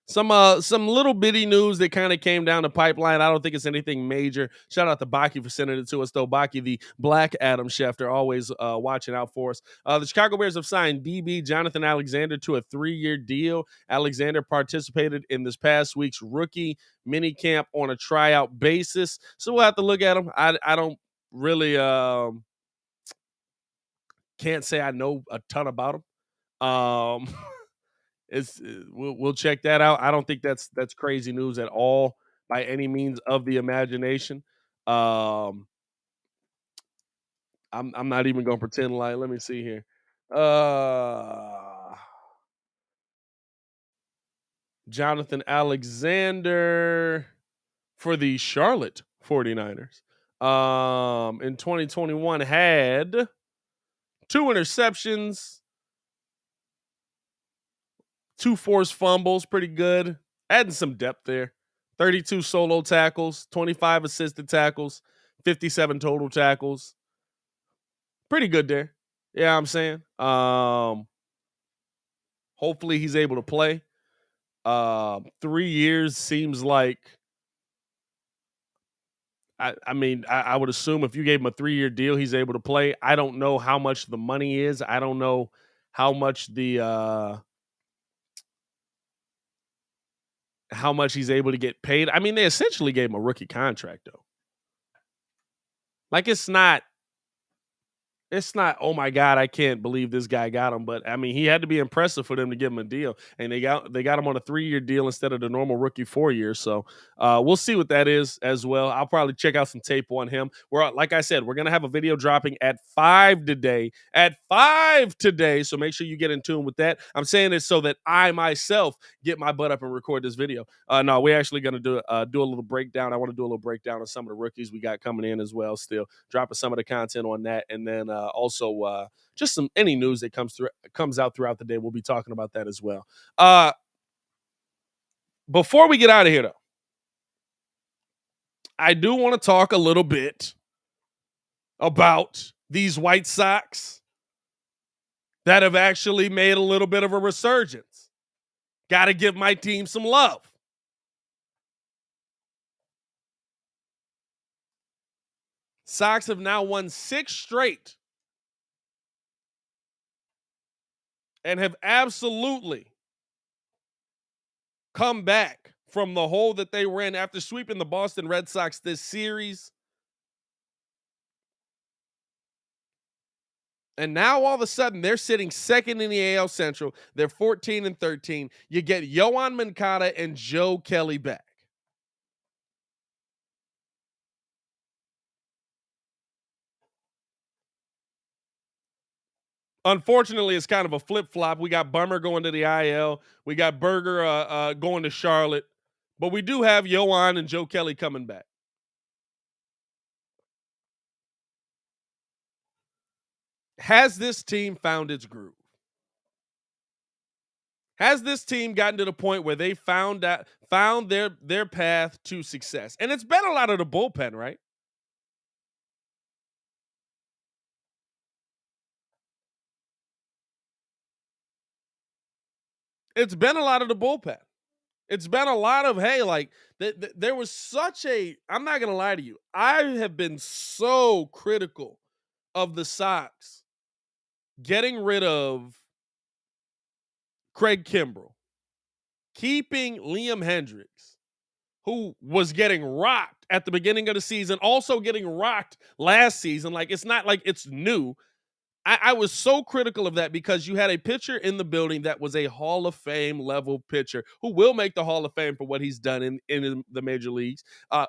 Some little bitty news that kind of came down the pipeline. I don't think it's anything major. Shout out to Baki for sending it to us, though. Baki, the Black Adam Schefter, always watching out for us. The Chicago Bears have signed DB Jonathan Alexander to a 3-year deal. Alexander participated in this past week's rookie minicamp on a tryout basis, so we'll have to look at him. I don't really can't say I know a ton about him. We'll check that out. I don't think that's crazy news at all by any means of the imagination. I'm not even gonna pretend like. Let me see here. Jonathan Alexander for the Charlotte 49ers. In 2021 had 2 interceptions, 2 forced fumbles, pretty good. Adding some depth there. 32 solo tackles, 25 assisted tackles, 57 total tackles. Pretty good there. Yeah, I'm saying. Hopefully he's able to play. 3 years seems like, I mean, I would assume if you gave him a 3-year deal, he's able to play. I don't know how much the money is. I don't know how much how much he's able to get paid. I mean, they essentially gave him a rookie contract, though. Like, it's not, oh my God, I can't believe this guy got him. But I mean, he had to be impressive for them to give him a deal. And they got him on a 3-year deal instead of the normal rookie 4 years. So we'll see what that is as well. I'll probably check out some tape on him. Like I said, we're gonna have a video dropping at 5 today. So make sure you get in tune with that. I'm saying this so that I myself get my butt up and record this video. No, we're actually gonna do a little breakdown. I want to do a little breakdown of some of the rookies we got coming in as well. Still dropping some of the content on that, and then also just any news that comes out throughout the day. We'll be talking about that as well. Before we get out of here, though, I do want to talk a little bit about these White Sox that have actually made a little bit of a resurgence. Got to give my team some love. Sox have now won 6 straight and have absolutely come back from the hole that they were in after sweeping the Boston Red Sox this series. And now all of a sudden they're sitting second in the AL Central. They're 14-13. You get Yohan Moncada and Joe Kelly back. Unfortunately, it's kind of a flip-flop. We got Bummer going to the IL. We got Berger going to Charlotte. But we do have Yohan and Joe Kelly coming back. Has this team found its groove? Has this team gotten to the point where they found their path to success? And it's been a lot of the bullpen, right? It's been a lot of the bullpen. It's been a lot of, hey, like, there was such a, I'm not going to lie to you, I have been so critical of the Sox getting rid of Craig Kimbrell, keeping Liam Hendricks, who was getting rocked at the beginning of the season, also getting rocked last season. Like, it's not like it's new. I was so critical of that because you had a pitcher in the building that was a Hall of Fame level pitcher who will make the Hall of Fame for what he's done in the major leagues,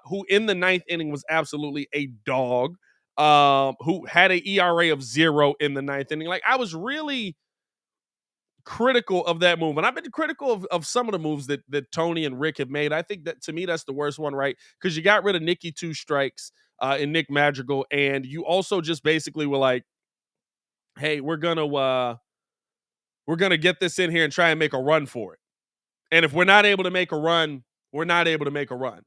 who in the 9th inning was absolutely a dog. who had an ERA of 0 in the 9th inning. Like, I was really critical of that move. And I've been critical of some of the moves that Tony and Rick have made. I think that, to me, that's the worst one, right? Because you got rid of Nicky Two Strikes and Nick Madrigal, and you also just basically were like, hey, we're gonna get this in here and try and make a run for it. And if we're not able to make a run, we're not able to make a run.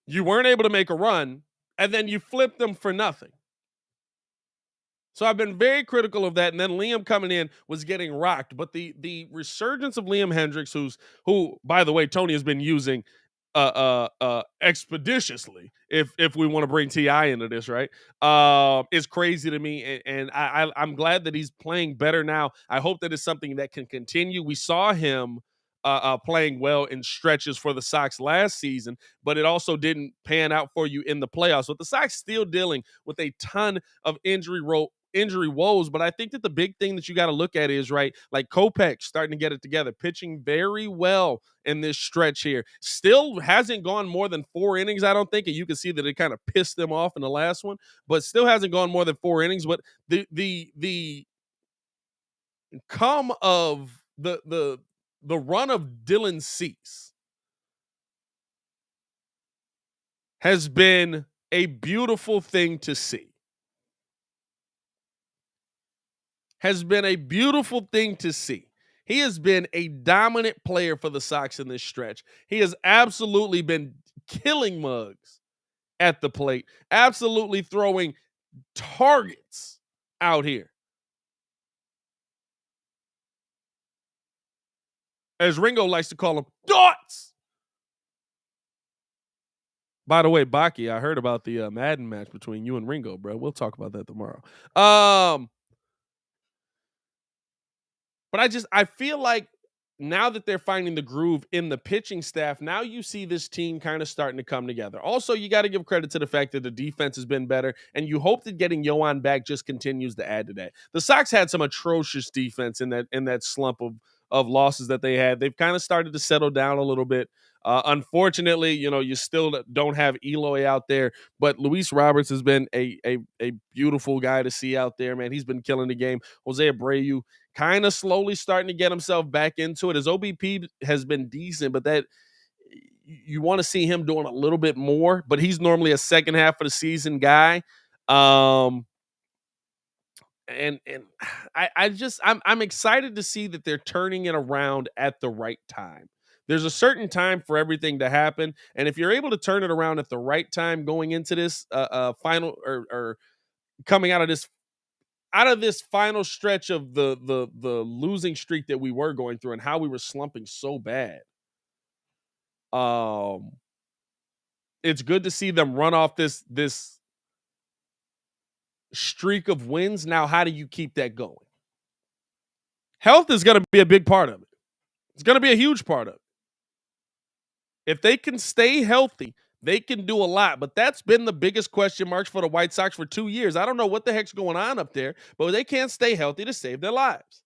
You weren't able to make a run, and then you flipped them for nothing. So I've been very critical of that. And then Liam coming in was getting rocked. But the resurgence of Liam Hendricks, who, by the way, Tony has been using expeditiously, if we want to bring T.I. into this, right? Is crazy to me. And I'm glad that he's playing better now. I hope that it's something that can continue. We saw him playing well in stretches for the Sox last season, but it also didn't pan out for you in the playoffs. But the Sox still dealing with a ton of injury woes. But I think that the big thing that you got to look at is, right, like Kopech starting to get it together, pitching very well in this stretch here. Still hasn't gone more than 4 innings, I don't think, and you can see that it kind of pissed them off in the last one, but still hasn't gone more than 4 innings. But the come of the run of Dylan Cease has been a beautiful thing to see. Has been a beautiful thing to see. He has been a dominant player for the Sox in this stretch. He has absolutely been killing mugs at the plate, absolutely throwing targets out here. As Ringo likes to call them, dots. By the way, Baki, I heard about the Madden match between you and Ringo, bro. We'll talk about that tomorrow. But I feel like now that they're finding the groove in the pitching staff, now you see this team kind of starting to come together. Also, you got to give credit to the fact that the defense has been better, and you hope that getting Yoan back just continues to add to that. The Sox had some atrocious defense in that slump of losses that they had. They've kind of started to settle down a little bit. Unfortunately, you still don't have Eloy out there, but Luis Roberts has been a beautiful guy to see out there, man. He's been killing the game. Jose Abreu kind of slowly starting to get himself back into it. His OBP has been decent, but that you want to see him doing a little bit more, but he's normally a second half of the season guy. And I'm excited to see that they're turning it around at the right time. There's a certain time for everything to happen, and if you're able to turn it around at the right time going into this final or coming out of this final stretch of the losing streak that we were going through and how we were slumping so bad. It's good to see them run off this streak of wins. Now, how do you keep that going? Health is going to be a big part of it. It's going to be a huge part of it. If they can stay healthy, they can do a lot, but that's been the biggest question marks for the White Sox for 2 years. I don't know what the heck's going on up there, but they can't stay healthy to save their lives.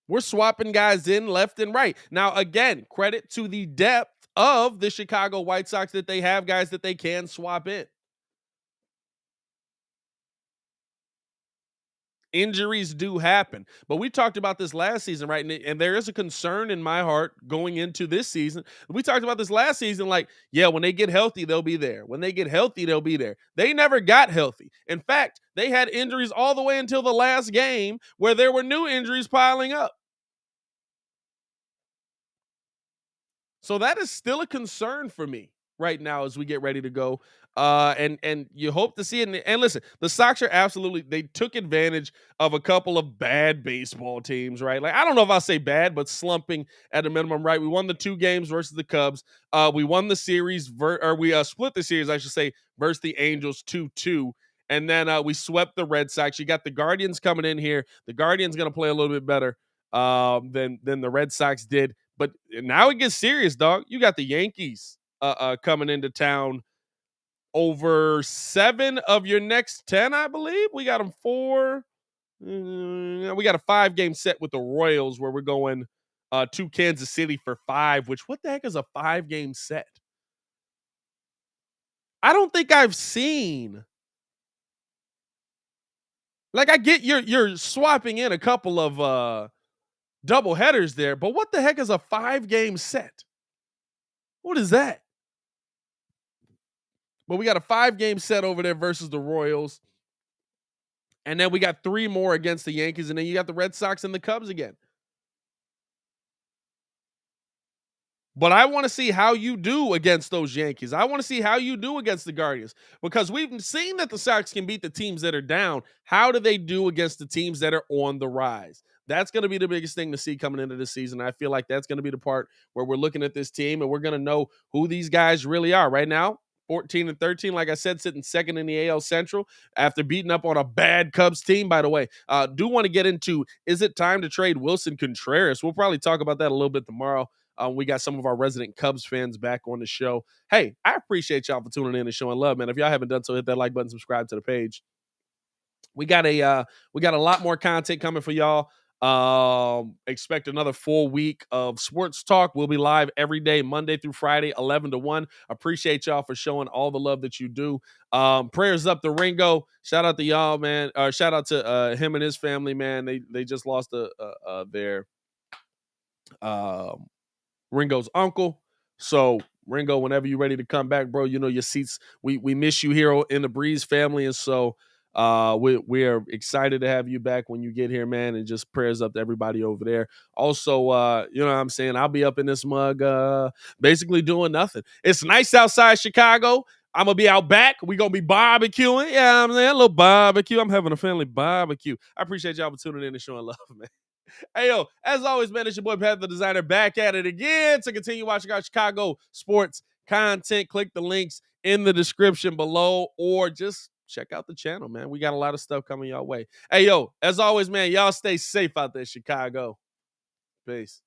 We're swapping guys in left and right. Now, again, credit to the depth of the Chicago White Sox that they have guys that they can swap in. Injuries do happen, but we talked about this last season, right? And there is a concern in my heart going into this season. We talked about this last season, like, yeah, when they get healthy, they'll be there. When they get healthy, they'll be there. They never got healthy. In fact, they had injuries all the way until the last game where there were new injuries piling up. So that is still a concern for me right now as we get ready to go. And you hope to see it. And listen, the Sox are they took advantage of a couple of bad baseball teams, right? Like, I don't know if I'll say bad, but slumping at a minimum, right? We won the 2 games versus the Cubs. We won the series, we split the series, I should say, versus the Angels 2-2. And then we swept the Red Sox. You got the Guardians coming in here. The Guardians going to play a little bit better than the Red Sox did. But now it gets serious, dog. You got the Yankees coming into town over 7 of your next 10, I believe. We got them 4, We got a 5-game set with the Royals where we're going to Kansas City for 5, which what the heck is a 5-game set? I don't think I've seen. Like, I get you're swapping in a couple of double headers there, but what the heck is a 5-game set? What is that? But we got a 5-game set over there versus the Royals. And then we got 3 more against the Yankees, and then you got the Red Sox and the Cubs again. But I want to see how you do against those Yankees. I want to see how you do against the Guardians, because we've seen that the Sox can beat the teams that are down. How do they do against the teams that are on the rise? That's going to be the biggest thing to see coming into the season. I feel like that's going to be the part where we're looking at this team and we're going to know who these guys really are. Right now, 14-13, like I said, sitting second in the AL Central after beating up on a bad Cubs team, by the way. Do want to get into, is it time to trade Wilson Contreras? We'll probably talk about that a little bit tomorrow. We got some of our resident Cubs fans back on the show. Hey, I appreciate y'all for tuning in and showing love, man. If y'all haven't done so, hit that like button, subscribe to the page. We got a lot more content coming for y'all. Expect another full week of sports talk. We'll be live every day, Monday through Friday, 11 to 1. Appreciate y'all for showing all the love that you do. Prayers up to Ringo. Shout out to y'all, man. Shout out to him and his family, man. They just lost their Ringo's uncle. So Ringo, whenever you're ready to come back, bro, you know your seats. We miss you here in the Breeze family, and so we are excited to have you back when you get here, man. And just prayers up to everybody over there. Also, you know what I'm saying? I'll be up in this mug, basically doing nothing. It's nice outside Chicago. I'm gonna be out back. We're gonna be barbecuing. Yeah, I'm saying a little barbecue. I'm having a family barbecue. I appreciate y'all for tuning in and showing love, man. Hey, yo, as always, man, it's your boy, Pat the Designer, back at it again to continue watching our Chicago sports content. Click the links in the description below or just check out the channel, man. We got a lot of stuff coming your way. Hey, yo, as always, man, y'all stay safe out there, Chicago. Peace.